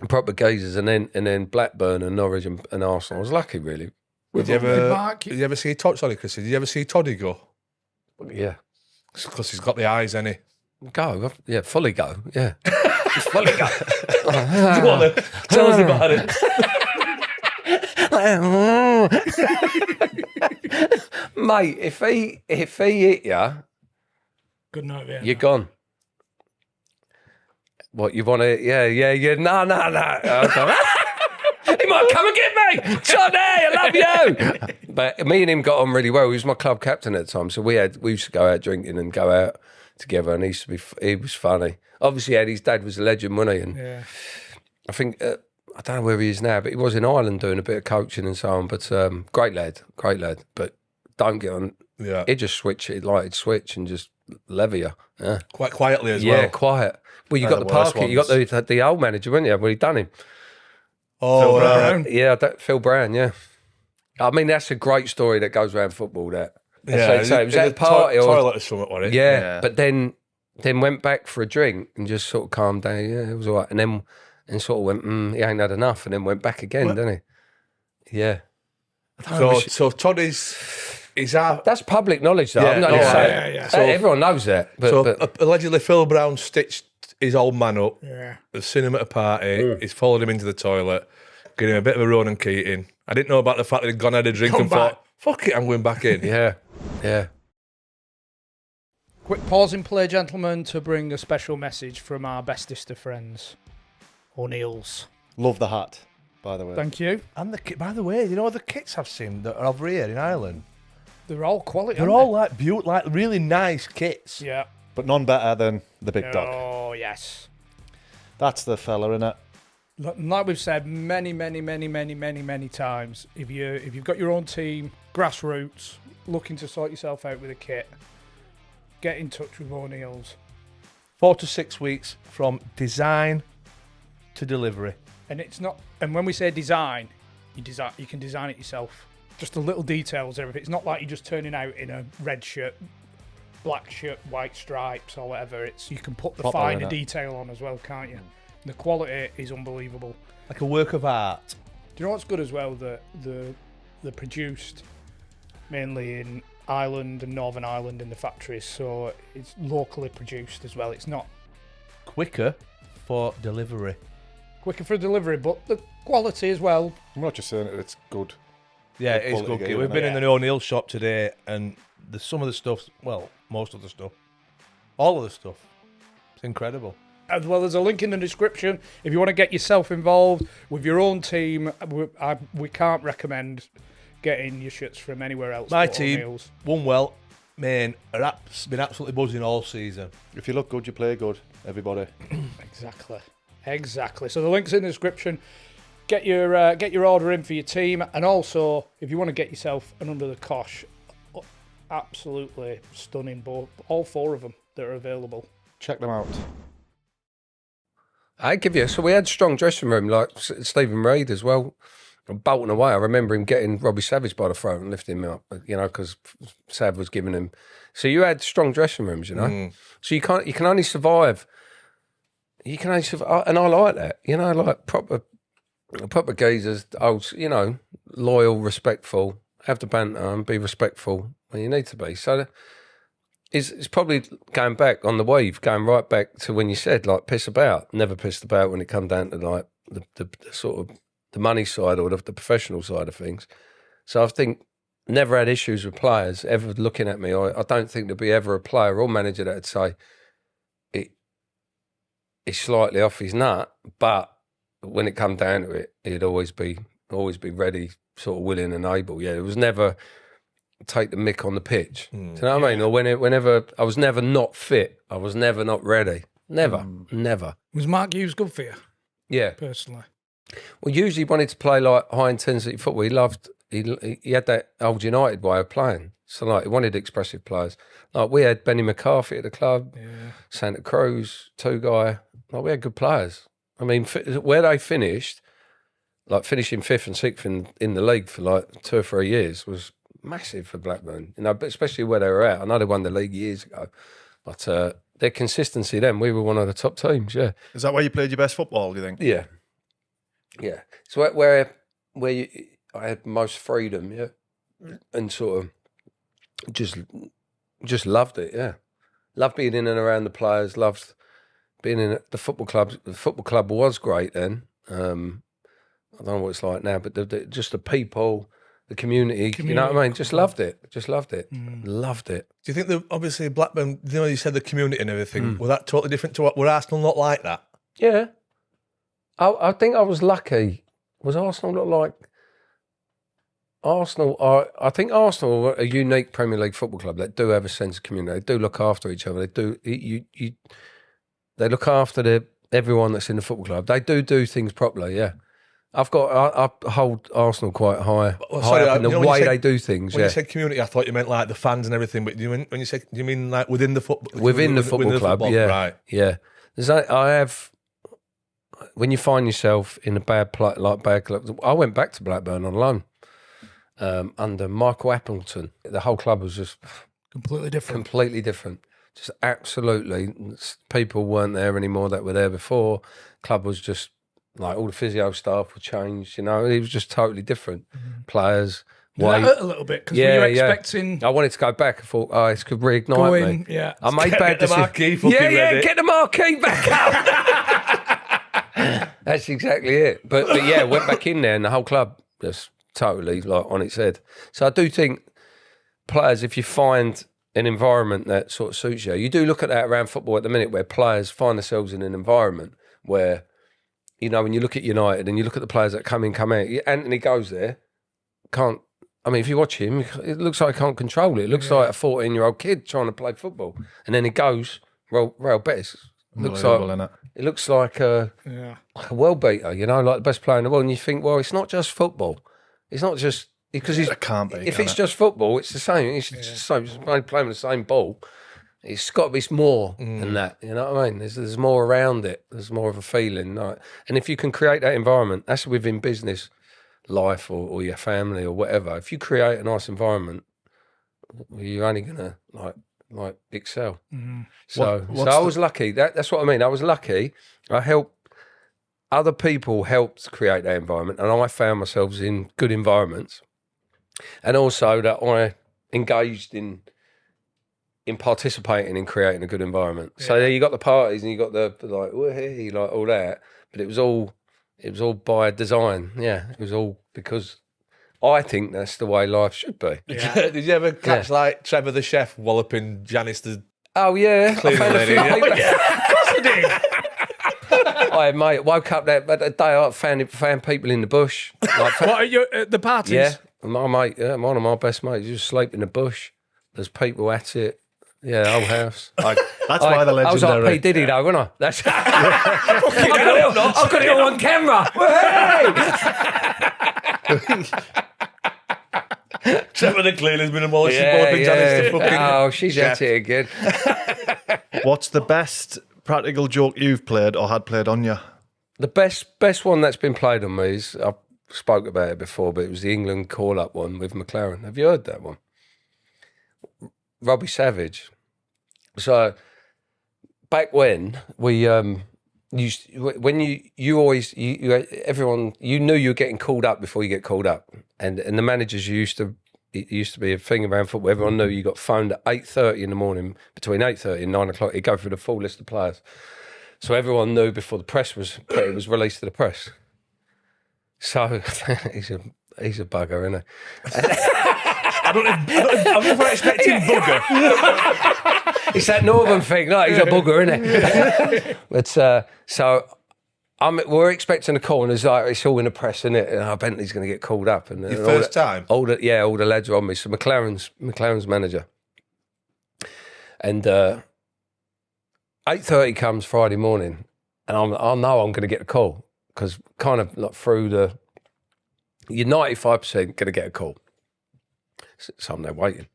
proper geezers, and then Blackburn and Norwich and Arsenal. I was lucky, really. Did you ever see Todd? Sorry, Chris. Did you ever see Toddy go? Yeah, because he's got the eyes, ain't he? Go, yeah, fully go, yeah. Fully go. Do you want to tell us about it? Mate, if he hit you, good night, yeah. You're gone. What, you want to, yeah, no. He might come and get me. Johnny, I love you. But me and him got on really well. He was my club captain at the time, so we used to go out drinking and go out together, and he was funny. Obviously, his dad was a legend, wasn't he? And yeah. I think I don't know where he is now, but he was in Ireland doing a bit of coaching and so on. But great lad. But don't get on. Yeah, he'd just switch it, he'd switch and just lever you. Yeah, quite quietly as well. Yeah, quiet. Well, you got the parking. You got the old manager, weren't you? Well, he done him. Oh, Phil Brown. Yeah, Phil Brown. Yeah. I mean, that's a great story that goes around football. That. Yeah, so it was at a party toilet or something, wasn't it? Yeah, but then went back for a drink and just sort of calmed down. Yeah, it was all right. And then sort of went, he ain't had enough, and then went back again, didn't he? Yeah. So Todd is our... That's public knowledge, though. I'm not saying. Yeah. So everyone knows that. But allegedly, Phil Brown stitched his old man up. Yeah. I've seen him at a party. He's followed him into the toilet, giving him a bit of a Ronan Keating. I didn't know about the fact that he'd gone had a drink and thought, fuck it, I'm going back in. Yeah. Quick pause in play, gentlemen, to bring a special message from our bestest of friends, O'Neill's. Love the hat, by the way. Thank you. And by the way, the kits I've seen that are over here in Ireland? They're all quality. They're all really nice kits. Yeah. But none better than the big dog. Oh, yes. That's the fella, innit? Like we've said many times, if you've got your own team, grassroots, looking to sort yourself out with a kit, get in touch with O'Neill's. 4 to 6 weeks from design to delivery. And it's not. And when we say design, you can design it yourself. Just the little details, everything. It's not like you're just turning out in a red shirt, black shirt, white stripes or whatever. You can put the finer detail on as well, can't you? The quality is unbelievable. Like a work of art. Do you know what's good as well? That they're produced mainly in Ireland and Northern Ireland in the factories, so it's locally produced as well. It's not Quicker for delivery. quicker for delivery, but the quality as well. I'm not just saying it's good. Yeah, Good it is quality good. game, We've innit? been in the O'Neill shop today, and some of the stuff, well, most of the stuff, all of the stuff, it's incredible. As well as a link in the description if you want to get yourself involved with your own team. We can't recommend getting your shirts from anywhere else. My but team O'Neill's. won well. Man, been absolutely buzzing all season. If you look good, you play good. Everybody. Exactly. So the link's in the description. Get your order in for your team, and also if you want to get yourself an Undr The Cosh, absolutely stunning. All 4 of them that are available. Check them out. I give you. So we had strong dressing room, like Stephen Reid as well. Bolting away. I remember him getting Robbie Savage by the throat and lifting him up, because Sav was giving him. So you had strong dressing rooms, So you can only survive. You can only survive, and I like that. Like proper geezers, old, loyal, respectful, have the banter and be respectful when you need to be. So it's probably going back on the wave, going right back to when you said, like, piss about. Never pissed about when it come down to, like, the sort of the money side or the professional side of things. So I think never had issues with players ever looking at me. I don't think there'd be ever a player or manager that'd say it's slightly off his nut, but when it come down to it, he'd always be ready, sort of willing and able. Yeah, it was never take the mick on the pitch. Do you know what I mean? Or whenever I was never not fit, I was never not ready. Never. Was Mark Hughes good for you? Yeah. Personally. Well, usually he wanted to play like high intensity football. He had that old United way of playing. So like he wanted expressive players. Like we had Benny McCarthy at the club, Santa Cruz, 2-guy. Like we had good players. I mean, where they finished, like finishing 5th and 6th in the league for like 2 or 3 years was massive for Blackburn. But especially where they were at. I know they won the league years ago, but their consistency then, we were one of the top teams. Yeah. Is that where you played your best football? Do you think? Yeah. Yeah. So where I had most freedom, and sort of just loved it, Loved being in and around the players, loved being in the football clubs. The football club was great then. I don't know what it's like now, but just the people, the community, you know what I mean? Just loved it. Loved it. Do you think that obviously Blackburn, you said the community and everything, was that totally different to what, were Arsenal not like that? Yeah. I think I was lucky. Was Arsenal not like Arsenal? I think Arsenal are a unique Premier League football club that do have a sense of community. They do look after each other. They do. They look after everyone that's in the football club. They do things properly. Yeah, I hold Arsenal quite high up in the way they do things. When you said community, I thought you meant like the fans and everything. But do you mean like within the football? Within the football club, yeah, right, yeah. I have. When you find yourself in a bad club, I went back to Blackburn on loan under Michael Appleton. The whole club was just completely different. Just absolutely, people weren't there anymore that were there before. Club was just like all the physio staff were changed. It was just totally different. Players. Did that hurt a little bit? Because you were expecting... I wanted to go back. I thought, this could reignite me. Yeah. I made bad decisions. Get the marquee back up. That's exactly it. But yeah, went back in there and the whole club just totally like on its head. So I do think players, if you find an environment that sort of suits you, you do look at that around football at the minute where players find themselves in an environment where, when you look at United and you look at the players that come in, come out, Anthony goes there, if you watch him, it looks like he can't control it. It looks like a 14-year-old kid trying to play football. And then he goes, Real Betis. It looks like a world beater, like the best player in the world. And you think, well, it's not just football. It's not just because it can't be. If it's just football, it's the same. It's just the same. It's playing with the same ball. It's got to be more than that. You know what I mean? There's more around it. There's more of a feeling. And if you can create that environment, that's within business life or your family or whatever. If you create a nice environment, you're only gonna like excel. So I was lucky. That's what I mean. I was lucky. I helped other people helped create that environment, and I found myself in good environments, and also that I engaged in participating in creating a good environment. Yeah. So you got the parties and you got the like, hey, like all that, but it was all by design. Yeah, it was all because I think that's the way life should be. Yeah. Did you ever catch like Trevor the chef walloping Janice the? Oh yeah, cleaning lady. Yeah. Of course I did. I mate woke up that day. I found people in the bush. Like, what are you at the parties? Yeah, my mate, one of my best mates, just sleep in the bush. There's people at it. Yeah, whole house. That's why the legendary. I was like P Diddy though, wasn't I? That's I've got it all on camera. Trevor the cleaner's been demolished. Oh, she's at it again. What's the best practical joke you've played or had played on you? The best one that's been played on me is, I spoke about it before, but it was the England call-up one with McLaren. Have you heard that one? Robbie Savage. So back when we when everyone knew you were getting called up before you get called up, and the managers it used to be a thing around football. Everyone knew you got phoned at 8:30 in the morning, between 8:30 and 9 o'clock. You go through the full list of players, so everyone knew before the press was released to the press. So he's a bugger, isn't he? I'm never expecting bugger. It's that northern thing. No, he's a bugger, isn't he? But so we're expecting a call, and it's all in the press, isn't it? And Bentley's going to get called up. And your first time? All the lads are on me. So McLaren's manager. And 8:30 comes Friday morning, and I know I'm going to get a call, because kind of like you're 95% going to get a call. So I'm there waiting.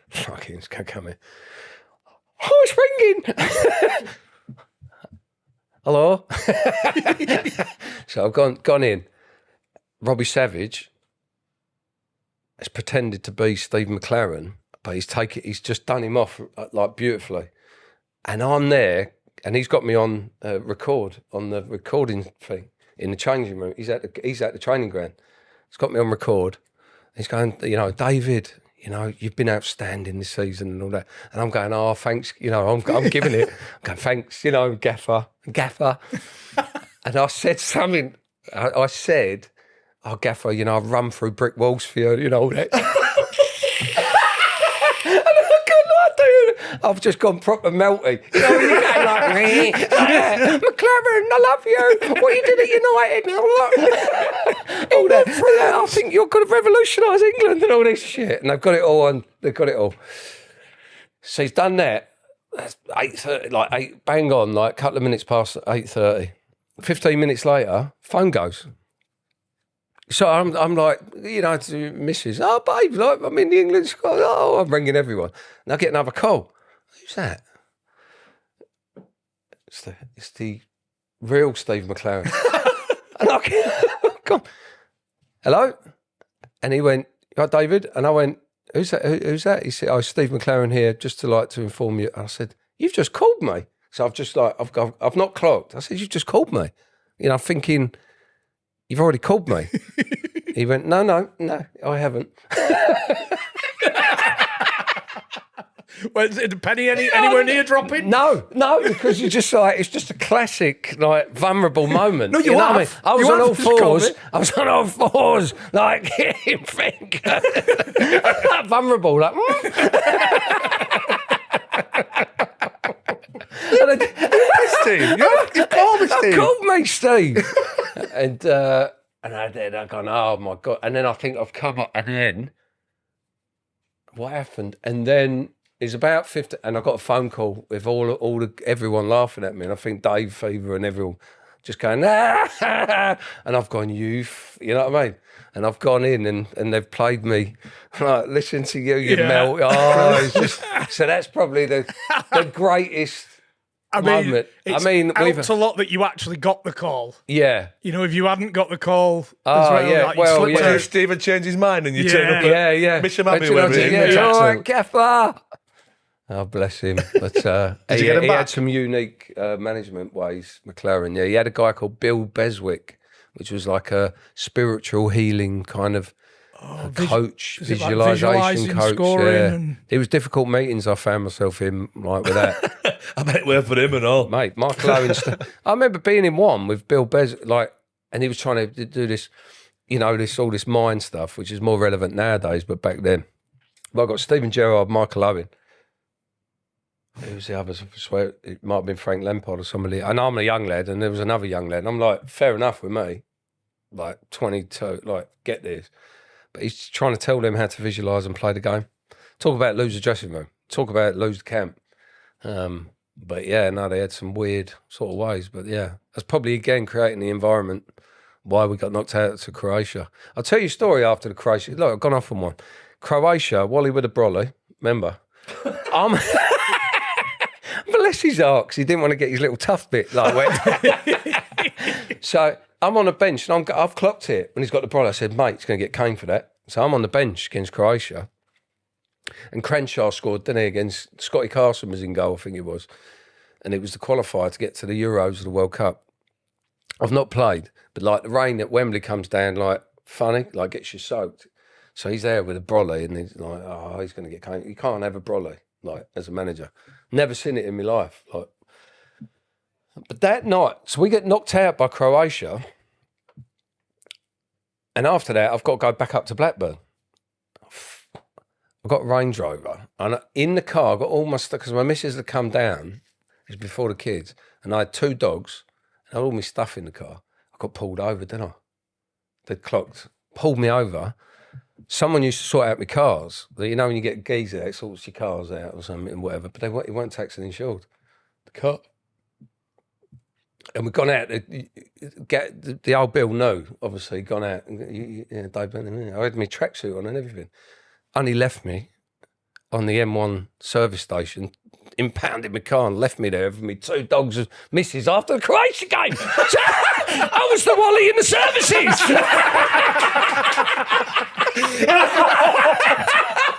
Fucking, it's going to come in. Oh, it's ringing. Hello? So I've gone in. Robbie Savage has pretended to be Steve McLaren, but he's just done him off like beautifully. And I'm there, and he's got me on the recording thing in the changing room. He's at the training ground. He's got me on record. He's going, David, you've been outstanding this season and all that. And I'm going, oh, thanks. I'm giving it. I'm going, thanks, gaffer. And I said something. I said, oh, gaffer, I've run through brick walls for you, all that. I've just gone proper melty. You're going like, McLaren, I love you. What you did at United? All that. I think you're going to revolutionise England and all this shit. And they've got it all on. They've got it all. So he's done that. That's 8:30, like 8, bang on, like a couple of minutes past 8:30. 15 minutes later, phone goes. So I'm like, to Mrs. Oh, babe, like, I'm in the England squad. Oh, I'm ringing everyone. And I get another call. Who's that? It's the real Steve McLaren. And I go, hello? And he went, right, David? And I went, who's that? He said, oh, Steve McLaren here, just to inform you. And I said, you've just called me. So I've just I've not clocked. I said, you've just called me. I'm thinking, you've already called me. He went, no, I haven't. Was the penny anywhere near dropping? No, because you're just like, it's just a classic, like, vulnerable moment. No, you know have. What I mean? I was on all fours, like, hitting finger. Vulnerable, like, Steve, you called me Steve. Called me Steve. And I've gone, oh my God. And then I think I've come up, and then what happened? And then it's about 50, and I got a phone call with everyone laughing at me, and I think Dave Fever and everyone just going, and I've gone, you know what I mean? And I've gone in, and they've played me, like, listen to you melt. Oh, it's just, so that's probably the greatest moment. It helped a lot that you actually got the call. Yeah. If you hadn't got the call, Stephen changed his mind and you turn up at Mission Abbey. All right, gaffer. Oh, bless him. But Did you get him he back? had some unique management ways, McLaren. Yeah, he had a guy called Bill Beswick, which was like a spiritual healing kind of coach, is it like visualization visualising, coach. scoring Yeah. and- It was difficult meetings I found myself in, like with that. I bet it worked for him and all. Mate, Michael Owen. I remember being in one with Bill Bez, like, and he was trying to do this, you know, all this mind stuff, which is more relevant nowadays, but back then. But I got Stephen Gerrard, Michael Owen. Who was the others? I swear it might have been Frank Lampard or somebody. And I'm a young lad, and there was another young lad. And I'm like, fair enough with me, like 22, like get this. But he's trying to tell them how to visualise and play the game. Talk about lose the dressing room. Talk about lose the camp. But yeah, no, they had some weird sort of ways. But yeah, that's probably again creating the environment why we got knocked out to Croatia. I'll tell you a story after the Croatia. Look, I've gone off on one. Croatia, Wally with a brolly, remember? Bless his heart, 'cause he didn't want to get his little tough bit like wet. So I'm on a bench and I've clocked it. When he's got the brolly, I said, mate, he's going to get caned for that. So I'm on the bench against Croatia. And Crenshaw scored, didn't he, against Scotty Carson was in goal, I think it was. And it was the qualifier to get to the Euros or the World Cup. I've not played, but like the rain at Wembley comes down like funny, like gets you soaked. So he's there with a brolly and he's like, oh, he's going to get caned. You can't have a brolly, like, as a manager. Never seen it in my life. Like, but that night, so we get knocked out by Croatia. And after that, I've got to go back up to Blackburn. I've got a Range Rover. And in the car, I've got all my stuff, because my missus had come down, it was before the kids, and I had 2 dogs, and I had all my stuff in the car. I got pulled over, didn't I? They'd clocked, pulled me over. Someone used to sort out my cars. You know when you get a geezer, it sorts your cars out or something and whatever, but it weren't taxed and insured. The car. And we've gone out, the old Bill knew, obviously, gone out. David Bentley, I had my tracksuit on and everything. Only left me on the M1 service station, impounded my car and left me there with me 2 dogs and missus after the Croatia game. I was the Wally in the services.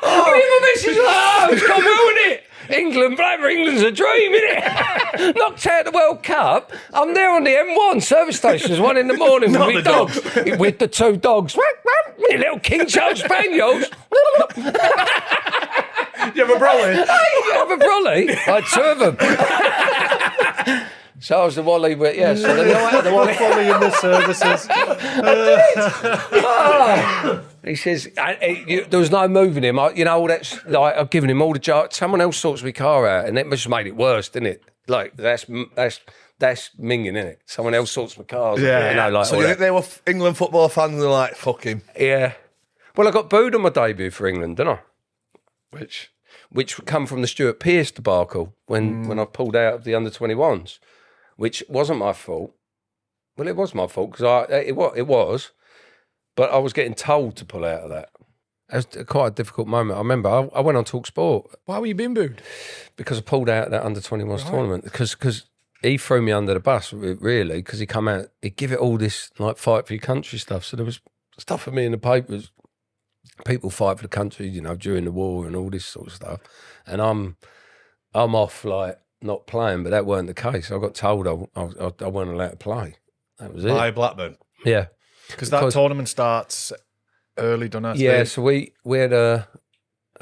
My missus like, oh, it's gone ruin it. England, Blackburn, England's a dream, isn't it? Knocked out the World Cup. I'm there on the M1 service stations, 1 in the morning with my dogs. With the 2 dogs. My little King Charles Spaniels. You have a brolly? I have a brolly. I had 2 of them. So I was the Wally, but yeah, so the Wally in the services. He says, there was no moving him. You know, all that's like, I've given him all the jar. Someone else sorts my car out, and it just made it worse, didn't it? Like, that's minging, isn't it? Someone else sorts my cars. Yeah. You know, like, So you think they were England football fans and they're like, fuck him? yeah. Well, I got booed on my debut for England, didn't I? Which would come from the Stuart Pearce debacle when I pulled out of the under-21s, which wasn't my fault. Well, it was my fault because it was, but I was getting told to pull out of that. It was quite a difficult moment. I remember I went on Talk Sport. Why were you being booed? Because I pulled out of that under-21s tournament because he threw me under the bus, really, because he come out, he'd give it all this like fight for your country stuff. So there was stuff for me in the papers. People fight for the country, you know, during the war and all this sort of stuff. And I'm off like not playing, but that weren't the case. I got told I weren't allowed to play. That was it. By Blackburn. Yeah. Because that tournament starts early, doesn't it? Yeah, so we had I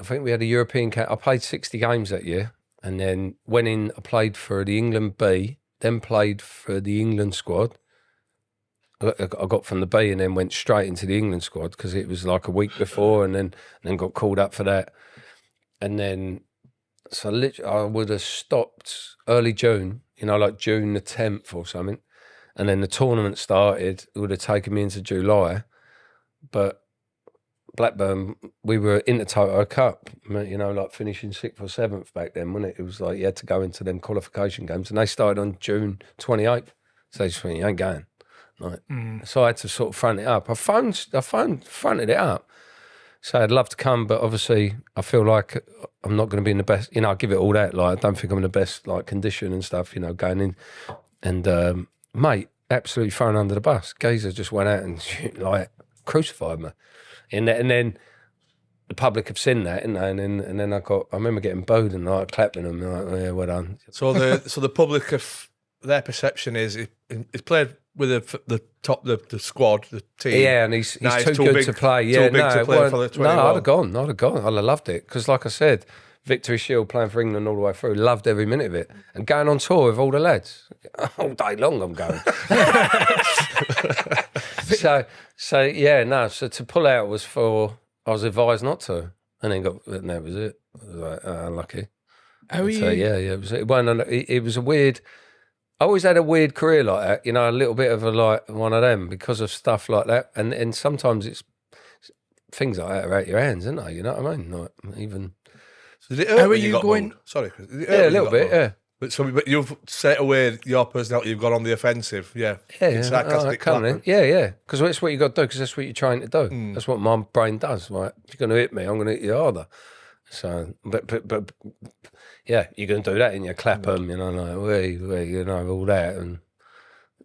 think we had a European I played 60 games that year and then went in, I played for the England B, then played for the England squad. I got from the B and then went straight into the England squad because it was like a week before and then got called up for that. And then, so literally I would have stopped early June, you know, like June the 10th or something. And then the tournament started, it would have taken me into July. But Blackburn, we were in the Toto Cup, you know, like finishing 6th or 7th back then, wasn't it? It was like you had to go into them qualification games and they started on June 28th. So they just went, you ain't going. Like, so I had to sort of front it up. I fronted it up. So I'd love to come, but obviously I feel like I'm not going to be in the best, you know, I give it all that. Like, I don't think I'm in the best like condition and stuff, you know, going in. And mate, absolutely thrown under the bus. Geezer just went out and like crucified me. And then the public have seen that, and then I remember getting booed and like clapping them, like, oh, yeah, well done. So the public of their perception is he's played with the squad, the team. Yeah, and he's too good big to play. Yeah, too big to play for the 21. No, I'd have gone. I'd have loved it because, like I said, Victory Shield playing for England all the way through, loved every minute of it, and going on tour with all the lads all day long. I'm going. So yeah, no. So to pull out was I was advised not to, and then that was it. I was like, unlucky. How So yeah, it was a weird. I always had a weird career like that, you know, a little bit of one of them because of stuff like that, and sometimes it's things like that are out your hands, isn't they? You know what I mean? Like even. So how are you going? Sorry, Chris. Yeah, a little bit, yeah. But you've set away your personality. You've gone on the offensive, yeah. Sarcastic. Yeah. Because that's what you got to do. Because that's what you're trying to do. That's what my brain does. Right? If you're going to hit me, I'm going to hit you harder. So, but yeah, you're going to do that in your clap them, you know, like you know, all that, and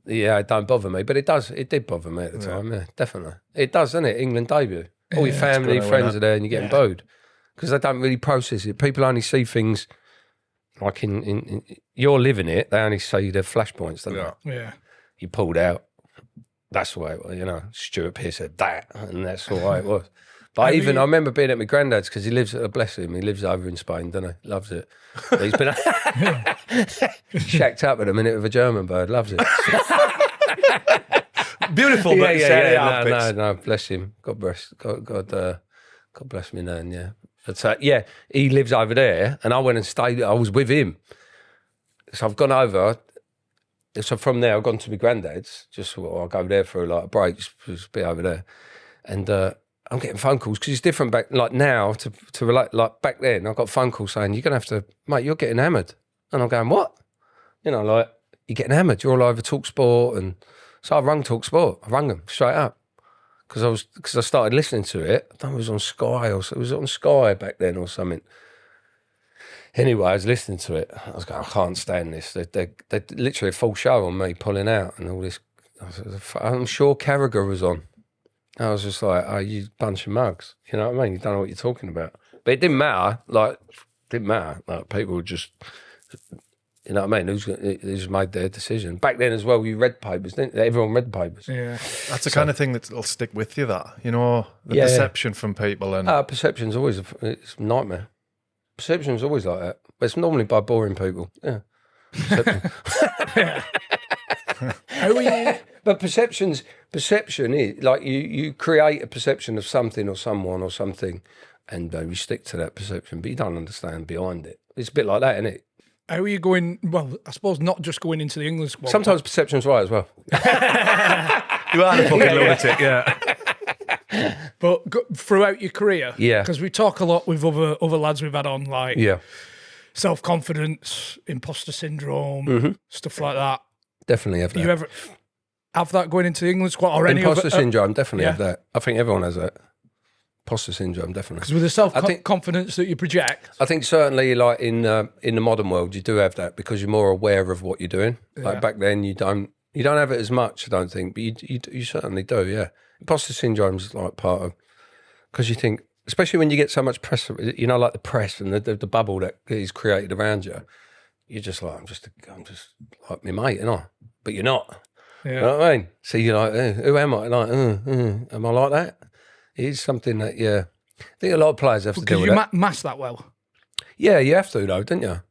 yeah, it don't bother me, but it does. It did bother me at the time. Yeah, definitely. It does, doesn't it? England debut. All your family, friends are there, and you're getting booed because they don't really process it. People only see things. Like in you're living it, they only see the flashpoints, don't they? Yeah. You pulled out. That's the way it was, you know. Stuart Pearce said that, and that's the way it was. But I remember being at my granddad's because he lives, bless him, he lives over in Spain, doesn't he? Loves it. But he's been shacked up at a minute with a German bird, loves it. Beautiful, but no, bless him. God bless me, nan, yeah. But yeah, he lives over there, and I went and stayed. I was with him, so I've gone over. So from there, I've gone to my granddad's. I'll go there for a break, just be over there, and I'm getting phone calls because it's different back like now to relate. Like back then, I got phone calls saying you're gonna have to, mate, you're getting hammered, and I'm going, what? You know, like you're getting hammered. You're all over TalkSport, and so I rung TalkSport. I rung them straight up. Because I started listening to it. I thought it was on Sky it was on Sky back then or something. Anyway, I was listening to it. I was going, I can't stand this. They literally a full show on me pulling out and all this. I'm sure Carragher was on. I was just like, oh, you bunch of mugs. You know what I mean? You don't know what you're talking about. But it didn't matter. Like, people were just... You know what I mean? Who's made their decision. Back then as well, you read papers, didn't you? Everyone read papers. Yeah. That's the kind of thing that'll stick with you, that. You know, the perception from people. And perception's always it's a nightmare. Perception's always like that. But it's normally by boring people. Yeah. But perception is, like, you create a perception of something or someone or something, and you stick to that perception, but you don't understand behind it. It's a bit like that, isn't it? How are you going? Well, I suppose not just going into the England squad. Sometimes perception's right as well. You are a fucking lunatic, yeah. But throughout your career, yeah, because we talk a lot with other lads we've had on, like self-confidence, imposter syndrome, stuff like that. Definitely have that. Do you ever have that going into the England squad or any imposter syndrome? Definitely have that. I think everyone has that. Imposter syndrome, definitely. Because with the self-confidence that you project. I think certainly, like in the modern world, you do have that because you're more aware of what you're doing. Yeah. Like back then, you don't have it as much, I don't think, but you certainly do. Yeah, imposter syndrome is like part of, because you think, especially when you get so much press, you know, like the press and the bubble that is created around you. You're just like, I'm just like my mate, you know, but you're not. Yeah. You know what I mean? So you're like, who am I? Like, am I like that? It is something that, I think a lot of players have to deal with that. Because you mask that well. Yeah, you have to, though, don't you?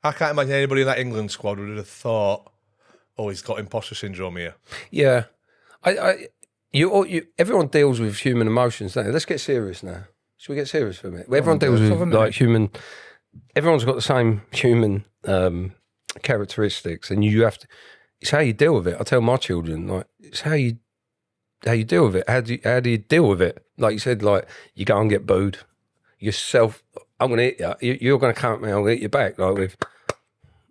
I can't imagine anybody in that England squad would have thought, oh, he's got imposter syndrome here. Yeah. Everyone deals with human emotions, don't they? Let's get serious now. Should we get serious for a minute? Everyone deals with, like, human... Everyone's got the same human characteristics, and you have to... It's how you deal with it. I tell my children, like, it's how you deal with it. How do you deal with it? Like you said, like you go and get booed. Yourself, I'm going to hit you. You're going to come at me. I'm going to hit you back. Like with,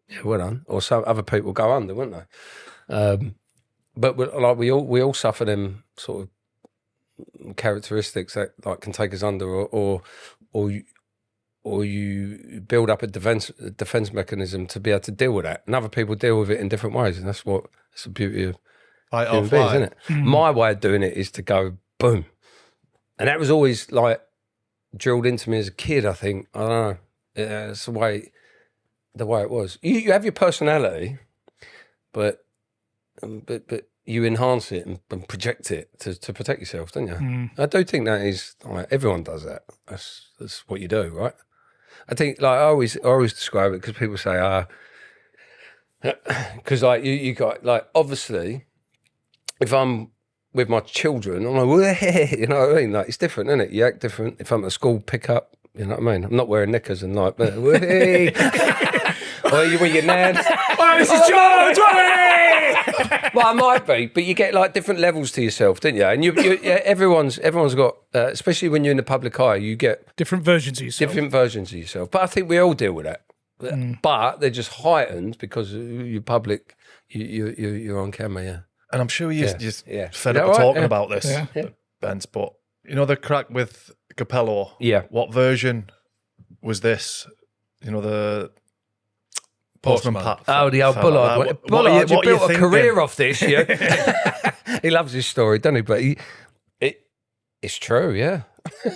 yeah, well done. Or some other people go under, wouldn't they? But like we all suffer them sort of characteristics that like can take us under, or you build up a defense mechanism to be able to deal with that. And other people deal with it in different ways, and that's the beauty of. Isn't it? My way of doing it is to go boom, and that was always like drilled into me as a kid. I think I don't know. It's the way it was. You have your personality, but you enhance it and project it to protect yourself, don't you? I do think that is like, everyone does that. That's what you do, right? I think like I always describe it because people say, because like you got like obviously if I'm with my children, I'm like, you know what I mean? Like it's different, isn't it? You act different. If I'm at school pickup, you know what I mean? I'm not wearing knickers and like, or you with your nan. Oh, this is George! Well, I might be, but you get like different levels to yourself, don't you? And everyone's got, especially when you're in the public eye, you get different versions of yourself. But I think we all deal with that. But they're just heightened because you're public. You're on camera, yeah. And I'm sure you're just fed up of talking about this, Benz. But you know the crack with Capello. Yeah. What version was this? You know the Postman Pat. Oh, the old Bullard. Bullard, you built a career off this, yeah. He loves his story, doesn't he? But it's true, yeah.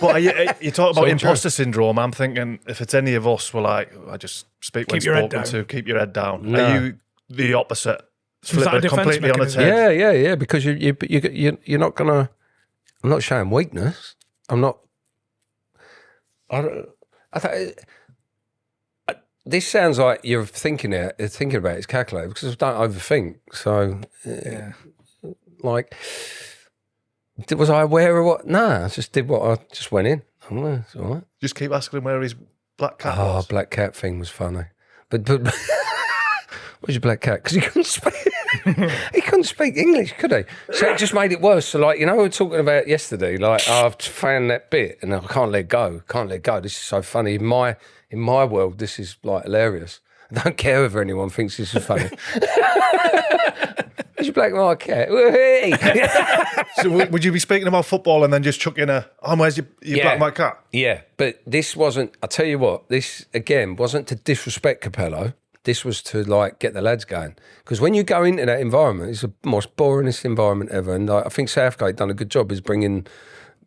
But you talk about imposter syndrome. I'm thinking if it's any of us, we're like, I just speak when spoken to. Keep your head down. No. Are you the opposite? Flip it completely on its head. Yeah. Because you're not gonna. I'm not showing weakness. I'm not. This sounds like you're thinking about it's calculated because I don't overthink. So, like, was I aware of what? Nah, I just did what I just went in. It's all right. Just keep asking him where his black cat was. Oh, black cat thing was funny. But where's your black cat? Because he couldn't speak. He couldn't speak English, could he? So it just made it worse. So, like, you know, we were talking about yesterday. Like, I've found that bit, and I can't let go. This is so funny. In my world, this is like hilarious. I don't care whether anyone thinks this is funny. Where's your black and white cat? So would you be speaking about football and then just chuck in where's your black and white cat? Yeah, but this wasn't. I tell you what, this again wasn't to disrespect Capello. This was to like get the lads going, because when you go into that environment, it's the most boringest environment ever. And I think Southgate done a good job is bringing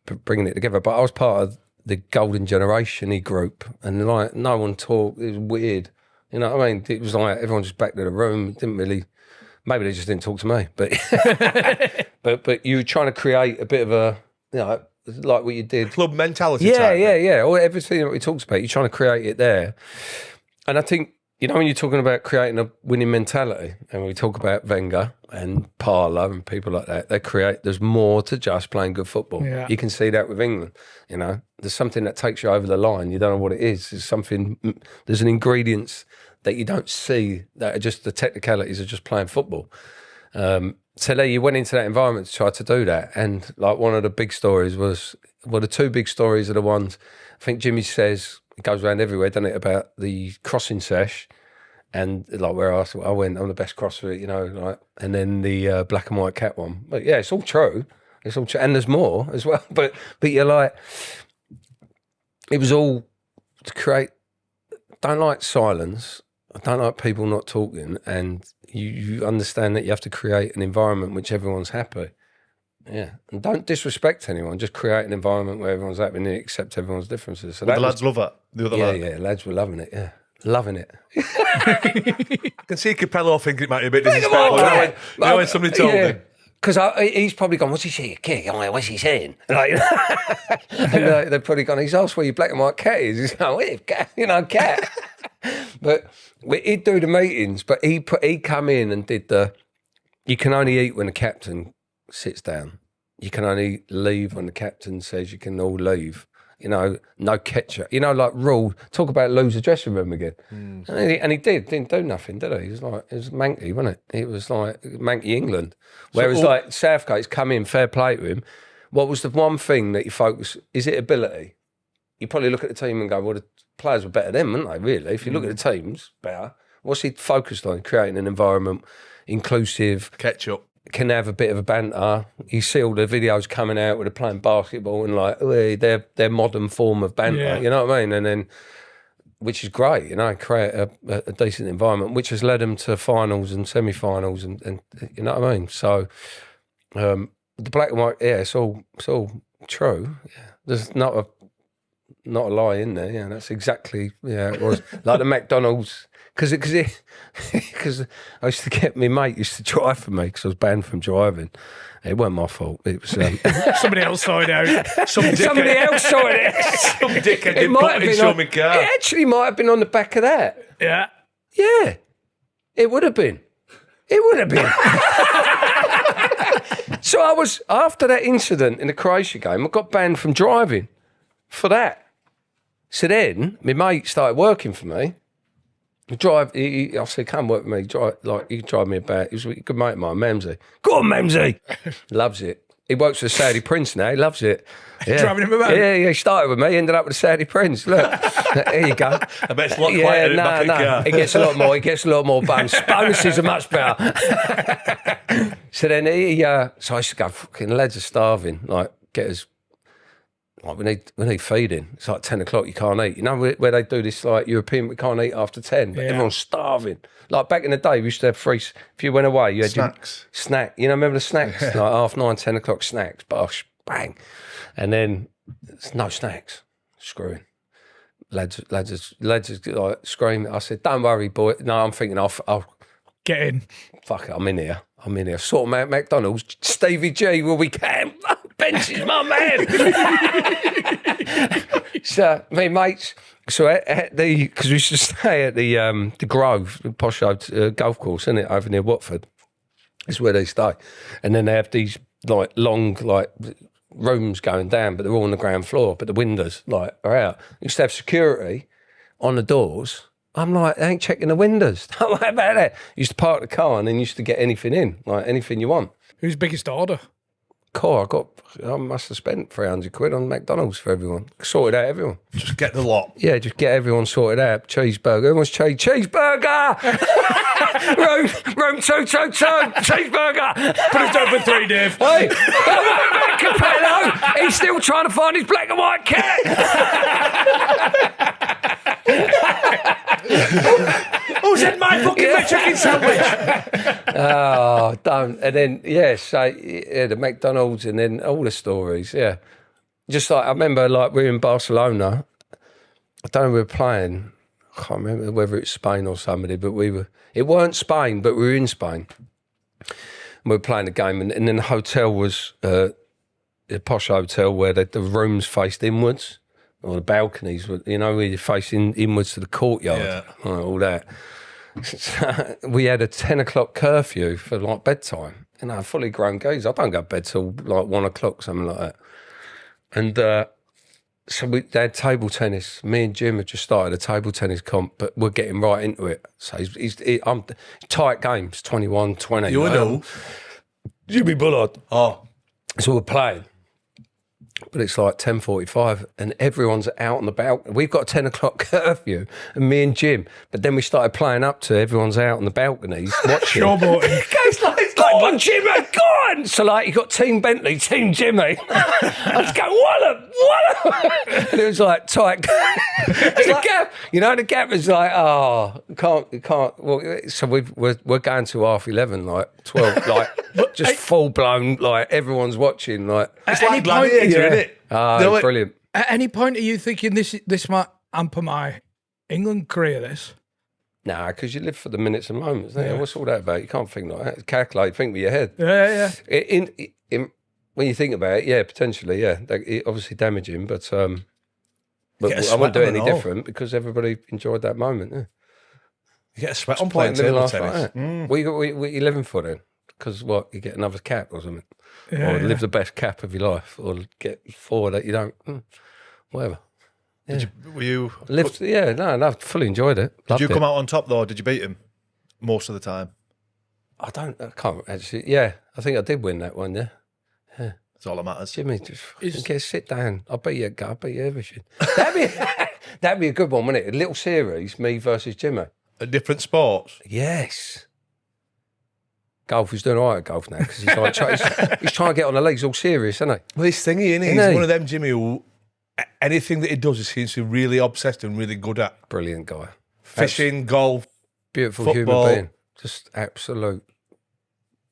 it together. But I was part of the golden generation group, and like no one talked. It was weird, you know what I mean? It was like everyone just back to the room. Didn't really. Maybe they just didn't talk to me, but but you were trying to create a bit of a, you know, like what you did, club mentality. Yeah. Or everything that we talked about, you're trying to create it there, and I think. You know, when you're talking about creating a winning mentality, and we talk about Wenger and Parlour and people like that, there's more to just playing good football. Yeah. You can see that with England. You know, there's something that takes you over the line. You don't know what it is. There's an ingredients that you don't see that are just the technicalities of just playing football. So there you went into that environment to try to do that. And like one of the big stories was, well, the two big stories are the ones, I think Jimmy says, it goes around everywhere, doesn't it, about the crossing sesh and like where I went, I'm the best crosser, you know, like, and then the black and white cat one. But yeah, it's all true. And there's more as well. But you're like, it was all to create, don't like silence. I don't like people not talking, and you understand that you have to create an environment in which everyone's happy. Yeah, and don't disrespect anyone. Just create an environment where everyone's happy and accept everyone's differences. So the lads love it. The other lad. Yeah, lads were loving it. Yeah, loving it. I can see Capello thinking it might be a bit disrespectful. You know when somebody told him. Because he's probably gone, what's he saying? Kick? I'm like, what's he saying? Like, and they've probably gone, he's asked where your black and white cat is. He's going, cat. But he'd do the meetings, but he come in and did you can only eat when the captain sits down. You can only leave when the captain says you can all leave. You know, no ketchup. You know, like rule. Talk about lose the dressing room again. And he didn't do nothing, did he? It was Mankey, wasn't it? It was like Mankey England. Whereas like Southgate's come in, fair play to him. What was the one thing that you focus? Is it ability? You probably look at the team and go, well, the players were better than them, weren't they? Really, if you look at the teams, better. What's he focused on? Creating an environment, inclusive. Ketchup. Can have a bit of a banter. You see all the videos coming out where they're playing basketball and like their modern form of banter. You know what I mean? And then, which is great, you know, create a decent environment, which has led them to finals and semi-finals, and you know what I mean. So the black and white, it's all true. Yeah. There's not not a lie in there. Yeah, that's exactly, it was. Like the McDonald's, because I used to get, my mate used to drive for me because I was banned from driving. It wasn't my fault. It was somebody else sorted out. Somebody else sorted it. Some dickhead didn't put it in my car. It actually might have been on the back of that. Yeah. Yeah. It would have been. So I was, after that incident in the Croatia game, I got banned from driving for that. So then my mate started working for me. I said, come work with me. You can drive me about. He was a good mate of mine, Memsy. Go on, Memsy. Loves it. He works for the Saudi Prince now. He loves it. Yeah. Driving him about? Yeah, he started with me, ended up with the Saudi Prince. Look, there you go. I bet it's a lot quieter in the back of the car. He gets a lot more bonus. Bonuses are much better. So then so I used to go, fucking lads are starving. Like, get us, like we need feeding. It's like 10 o'clock, you can't eat. You know where they do this, like European, we can't eat after 10, but everyone's starving. Like back in the day, we used to have free, if you went away, you had snacks. Your snack. You know, remember the snacks? Like 9:30, 10 o'clock snacks, bosh, bang. And then no snacks, screwing. Lads are like screaming. I said, don't worry, boy. No, I'm thinking I'll get in. Fuck it, I'm in here. Sort them out McDonald's. Stevie G, will we can? Bench is my man. So, my mates, because we used to stay at the Grove, the posh golf course, isn't it, over near Watford. It's where they stay. And then they have these, like, long, like, rooms going down, but they're all on the ground floor, but the windows, like, are out. You used to have security on the doors. I'm like, they ain't checking the windows. Don't worry about that. You used to park the car and then you used to get anything in, like anything you want. Who's biggest order? I must have spent 300 quid on McDonald's for everyone. Sorted out everyone. Just get the lot. Yeah, just get everyone sorted out. Cheeseburger. Everyone's cheeseburger! room 222, cheeseburger! Put it down for 3, Dave. Hey, Capello, he's still trying to find his black and white cat. Who said my fucking chicken sandwich? Oh, don't. And then, the McDonald's and then all the stories, yeah. Just like, I remember, like, we were in Barcelona. I don't know, we were playing. I can't remember whether it's Spain or somebody, but it weren't Spain, but we were in Spain. And we were playing the game, and then the hotel was a posh hotel where the rooms faced inwards, or the balconies, were, you know, where you're facing inwards to the courtyard, all that. So we had a 10 o'clock curfew for like bedtime. You know, fully grown geezer. I don't go to bed till like 1 o'clock, something like that. And so they had table tennis. Me and Jim had just started a table tennis comp, but we're getting right into it. So I'm tight games, 21-20. You know? Jimmy Bullard. Oh. So we're playing. But it's like 10:45 and everyone's out on the balcony. We've got a 10 o'clock curfew and me and Jim. But then we started playing up to everyone's out on the balconies watching. Showboating. Go on, Jimmy, go on! So like, you got Team Bentley, Team Jimmy. I was going, wallop! And it was like tight. The gap, you know, the gap is like, can't. Well, so we're going to 11:30, like 12, like just full blown, like everyone's watching, like it's like Gladiator, isn't it? Oh, brilliant. At any point, are you thinking this might hamper my England career? This? Nah, because you live for the minutes and moments. Yeah. What's all that about? You can't think like that. Calculate, think with your head. Yeah. In when you think about it, potentially, it obviously damaging, but I wouldn't do it any different because everybody enjoyed that moment. Yeah. You get a sweat on playing table tennis. Like what you living for then? Because what, you get another cap or something, or live the best cap of your life, or get 4 that you don't, whatever. Yeah. Were you lived? No, fully enjoyed it. Did you come out on top though? Did you beat him most of the time? I can't actually. Yeah, I think I did win that one. Yeah. That's all that matters. Jimmy, just sit down. I'll beat you. I'll beat you everything. That'd be a good one, wouldn't it? A little series, me versus Jimmy. At different sports. Yes. Golf, he's doing all right at golf now because he's like he's trying to get on the leagues all serious, isn't he? Well, he's thingy, isn't he? He's one of them, Jimmy, who anything that he does, he seems to be really obsessed and really good at. Brilliant guy. Fishing, golf, beautiful football. Human being. Just absolute.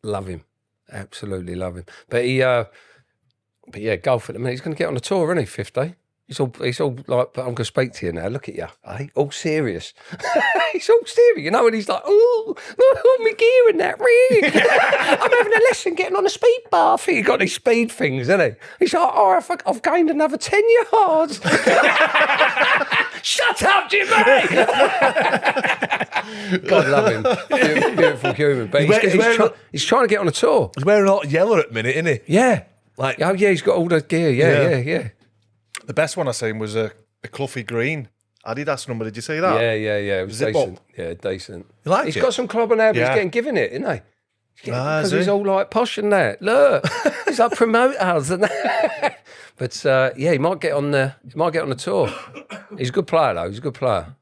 Love him. Absolutely love him. But golf at the minute. He's going to get on the tour, isn't he? 50. He's all like, but I'm going to speak to you now. Look at you, eh? All serious. He's all serious, you know, and he's like, oh, my gear and that, really. I'm having a lesson getting on a speed bar. I think he got these speed things, isn't he? He's like, oh, I've gained another 10 yards. Shut up, Jimmy! God love him. Beautiful human. But he's trying to get on a tour. He's wearing a lot of yellow at the minute, isn't he? Yeah. Oh, yeah, he's got all the gear. Yeah. The best one I seen was a Cluffy Green Adidas number. Did you see that? Yeah. It was decent. Yeah, decent. He's got some club on there, but he's getting given it, isn't he? Because he's all like posh and that. Look, he's like promoters and that. But he might get on the tour. He's a good player though. He's a good player.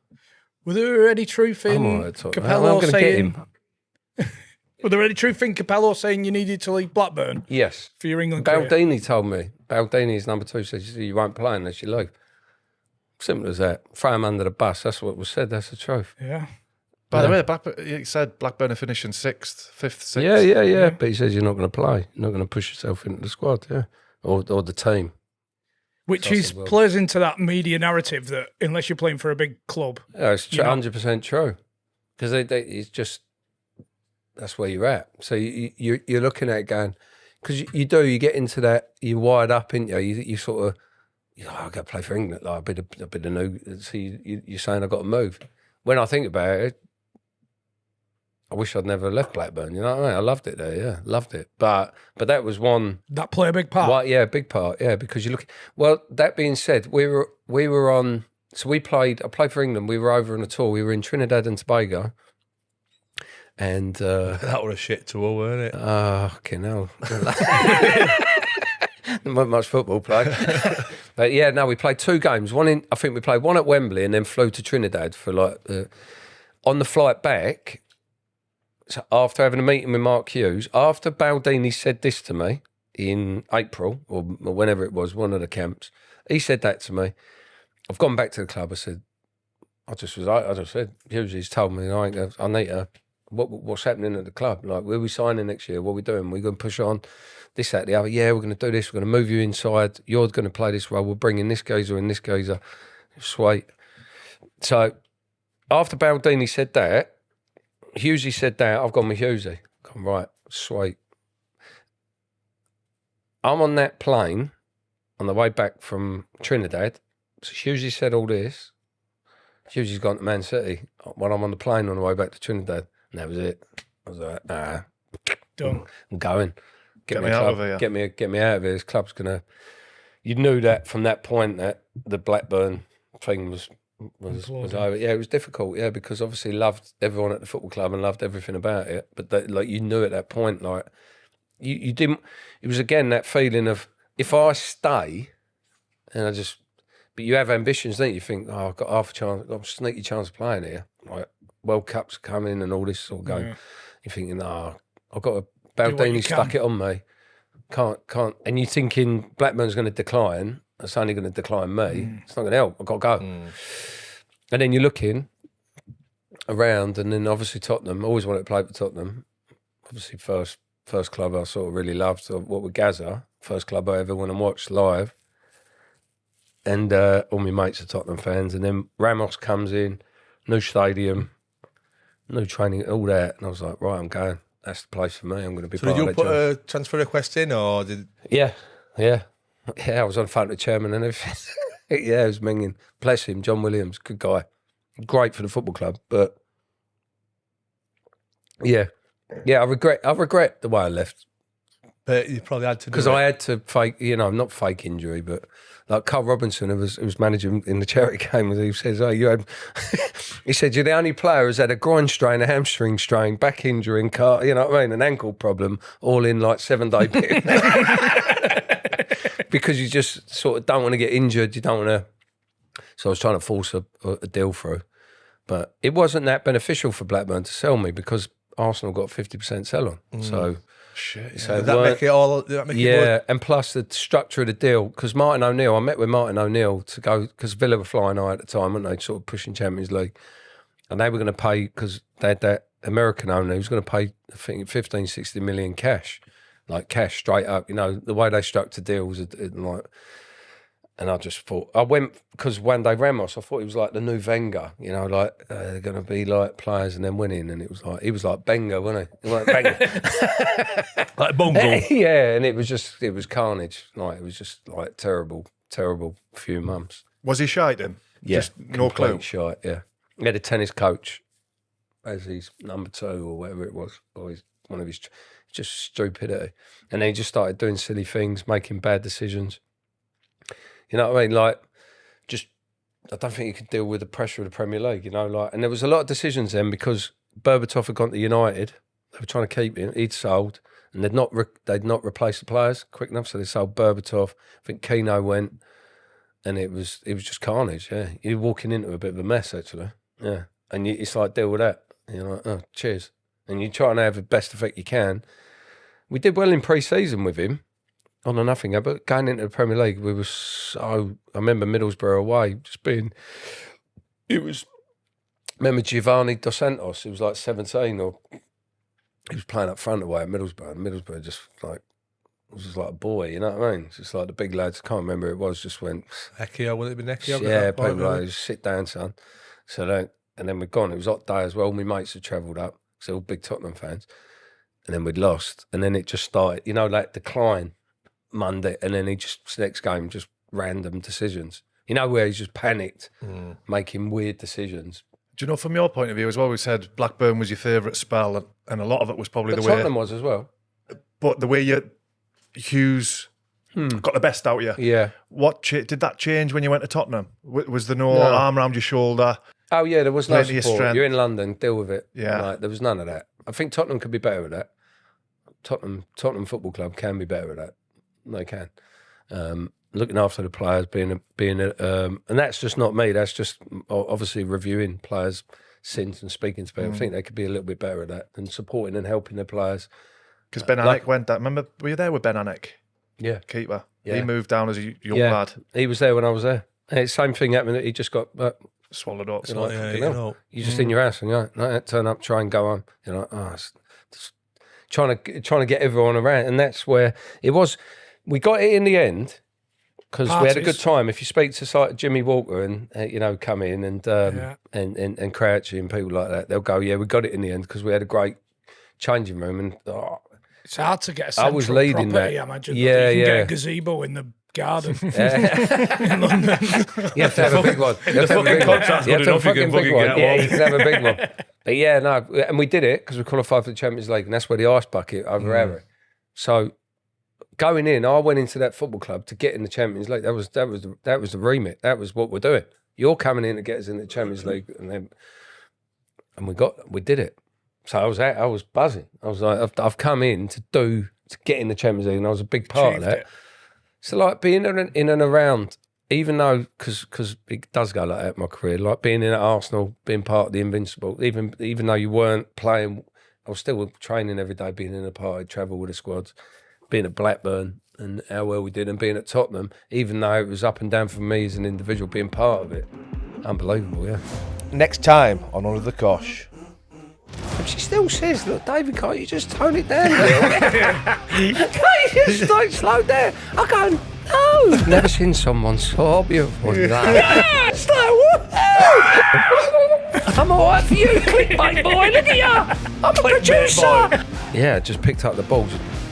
Were there any truth in Capello saying? Were there any truth in Capello saying you needed to leave Blackburn? Yes. For your England career? Baldini told me. Baldini's number 2 said you won't play unless you leave. Simple as that. Throw him under the bus. That's what was said. That's the truth. Yeah. By the way, he said Blackburn are finishing 6th, 5th, 6th. Yeah. But he says you're not going to play. You're not going to push yourself into the squad, or the team. Which plays into that media narrative that unless you're playing for a big club. Yeah, it's 100% true. Because it's just, that's where you're at. So you're looking at it going, because you get into that, you're wired up, ain't you? You sort of, I've got to play for England. Like, I've been a new, so you're saying I've got to move. When I think about it, I wish I'd never left Blackburn. You know what I mean? I loved it there. Yeah, loved it. But that was one that play a big part. Well, yeah, big part. Yeah, because you look. Well, that being said, we were on. So I played for England. We were over on a tour. We were in Trinidad and Tobago, and that was a shit tour, weren't it? Fucking hell. There wasn't much football played. But yeah, no, we played 2 games. I think we played one at Wembley and then flew to Trinidad for on the flight back. So after having a meeting with Mark Hughes, after Baldini said this to me in April or whenever it was, one of the camps, he said that to me. I've gone back to the club. I said, I just said, Hughes told me I need to. What's happening at the club? Like, where are we signing next year? What are we doing? We're going to push on this, that, the other. Yeah, we're going to do this. We're going to move you inside. You're going to play this role. We're bringing this geezer and this geezer. Sweet. So after Baldini said that, Hughesy said that, I've gone with Hughesy. Gone, right, sweet. I'm on that plane on the way back from Trinidad. So Hughesy said all this. Hughesy's gone to Man City when I'm on the plane on the way back to Trinidad. And that was it. I was like, done. I'm going. Get me out of here. Get me out of here. This club's going to... You knew that from that point that the Blackburn thing was over. Yeah, it was difficult, because obviously loved everyone at the football club and loved everything about it. But you knew at that point, like, you didn't... It was, again, that feeling of, if I stay, and but you have ambitions, don't you? You think, I've got half a chance, I've got a sneaky chance of playing here. Like, World Cup's coming and all this sort of going. Yeah. You're thinking, I've got Baldini stuck it on me. Can't. And you're thinking Blackburn's going to decline. It's only going to decline me. It's not going to help. I've got to go. And then you're looking around, and then obviously Tottenham. Always wanted to play for Tottenham. Obviously, first club I sort of really loved. So what with Gaza, first club I ever went and watched live. And all my mates are Tottenham fans. And then Ramos comes in, new stadium, new training, all that. And I was like, right, I'm going. That's the place for me. I'm going to be part of that. Did you put a transfer request in, or did? Yeah. I was on the phone to the chairman and everything. Yeah, it was minging. Bless him, John Williams, good guy, great for the football club. But yeah, I regret the way I left. But you probably had to, because I had to fake, not fake injury, but like Carl Robinson, who was managing in the charity game, he says, "Oh, you had," he said, "You're the only player who's had a groin strain, a hamstring strain, back injury, and an ankle problem, all in like 7-day period." Because you just sort of don't want to get injured, you don't want to. So I was trying to force a deal through, but it wasn't that beneficial for Blackburn to sell me because Arsenal got 50% sell on. So. Shit, So that make it all? And plus the structure of the deal, because Martin O'Neill, I met with Martin O'Neill to go, because Villa were flying high at the time, weren't they, sort of pushing Champions League, and they were going to pay, because they had that American owner who was going to pay, I think, 15-16 million cash, like cash straight up, the way they structure deals, like, And I just thought, I went, because one day Ramos, I thought he was like the new Wenger, you know, like they're going to be like players and then winning. And it was like, he was like Benga, wasn't he? Like Benga. Like Bungle. Yeah, and it was carnage. Like, it was just like terrible few months. Was he shy then? Yeah. Just no clue? Shy, yeah. He had a tennis coach as his number 2 or whatever it was, or one of his, just stupidity. And then he just started doing silly things, making bad decisions. You know what I mean? Like, just, I don't think he could deal with the pressure of the Premier League, you know? Like, and there was a lot of decisions then because Berbatov had gone to United. They were trying to keep him. He'd sold, and they'd not replaced the players quick enough, so they sold Berbatov. I think Keown went, and it was just carnage, yeah. You're walking into a bit of a mess, actually, yeah. And it's like, deal with that. You're like, oh, cheers. And you try and have the best effect you can. We did well in pre-season with him. On a nothing, but going into the Premier League, we were so. I remember Middlesbrough away, just being. It was. Remember Giovanni Dos Santos? He was like 17, or he was playing up front away at Middlesbrough. And Middlesbrough just like was just like a boy, you know what I mean? It's just like the big lads. I can't remember who it was. Just went. Ekio, would it be Ekio? Yeah, people like just sit down, son. So and then we'd gone. It was hot day as well. My mates had travelled up, so all big Tottenham fans. And then we'd lost, and then it just started. You know, like decline. Monday, and then he just next game just random decisions. You know, where he's just panicked, making weird decisions. Do you know, from your point of view as well, we said Blackburn was your favourite spell, and a lot of it was probably but the way Tottenham was as well. But the way Hughes got the best out of you. Yeah. What did that change when you went to Tottenham? Was there no arm around your shoulder? Oh yeah, there was no Plenty of support. strength. You're in London, deal with it. Yeah. Like, there was none of that. I think Tottenham could be better at that. Tottenham Football Club can be better at that. They can. Looking after the players, being and that's just not me. That's just obviously reviewing players' sins and speaking to people. I think they could be a little bit better at that and supporting and helping the players. Because Ben Anik went that. Remember, were you there with Ben Anik? Yeah, keeper. Yeah. He moved down as a young lad. He was there when I was there. And it's the same thing happened. He just got swallowed up. You're just in your house and you're like, turn up, try and go on. You're like, it's trying to get everyone around, and that's where it was. We got it in the end because we had a good time. If you speak to like Jimmy Walker and come in and Crouchy and people like that, they'll go, yeah, we got it in the end because we had a great changing room. And it's hard to get a central I was leading property, that. I imagine. Yeah, you can get a gazebo in the garden in London. You have to have a big one. You have to have a big one. You have to have a fucking big one. Yeah, you can have a big one. But yeah, no, and we did it because we qualified for the Champions League, and that's where the ice bucket over Harry. So. Going in, I went into that football club to get in the Champions League. That was the remit. That was what we're doing. You're coming in to get us in the Champions League, and we did it. So I was buzzing. I was like, I've come in to get in the Champions League, and I was a big part of that. So like being in and around, even though because it does go like that in my career, like being in at Arsenal, being part of the Invincible, even though you weren't playing, I was still training every day, being in a party, travel with the squads. Being at Blackburn and how well we did, and being at Tottenham, even though it was up and down for me as an individual, being part of it, unbelievable, yeah. Next time on Undr The Cosh. And she still says, look, David, can't you just tone it down a little bit? Can't you just like slow down? I go, no. Never seen someone so beautiful as that. It's like, I'm all right for you, clickbait boy, look at you. I'm a producer. Yeah, I just picked up the balls.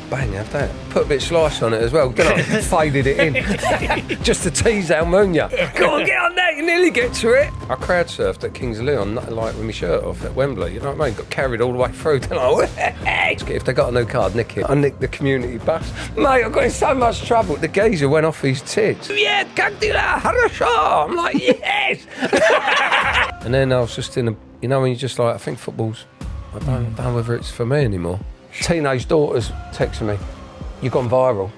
Bang, have that. Put a bit of slice on it as well. Faded it in. Just to tease Almunia. Go on, get on there. You nearly get to it. I crowd surfed at Kings of Leon, like with my shirt off at Wembley. You know what I mean? Got carried all the way through. If they got a new card, nick it. I nicked the community bus. Mate, I got in so much trouble. The geezer went off his tits. Yeah, Cagdila, Harasha. I'm like, yes. And then I was just in a, when you just like, I think football's, I don't know whether it's for me anymore. Teenage daughters texting me, you've gone viral.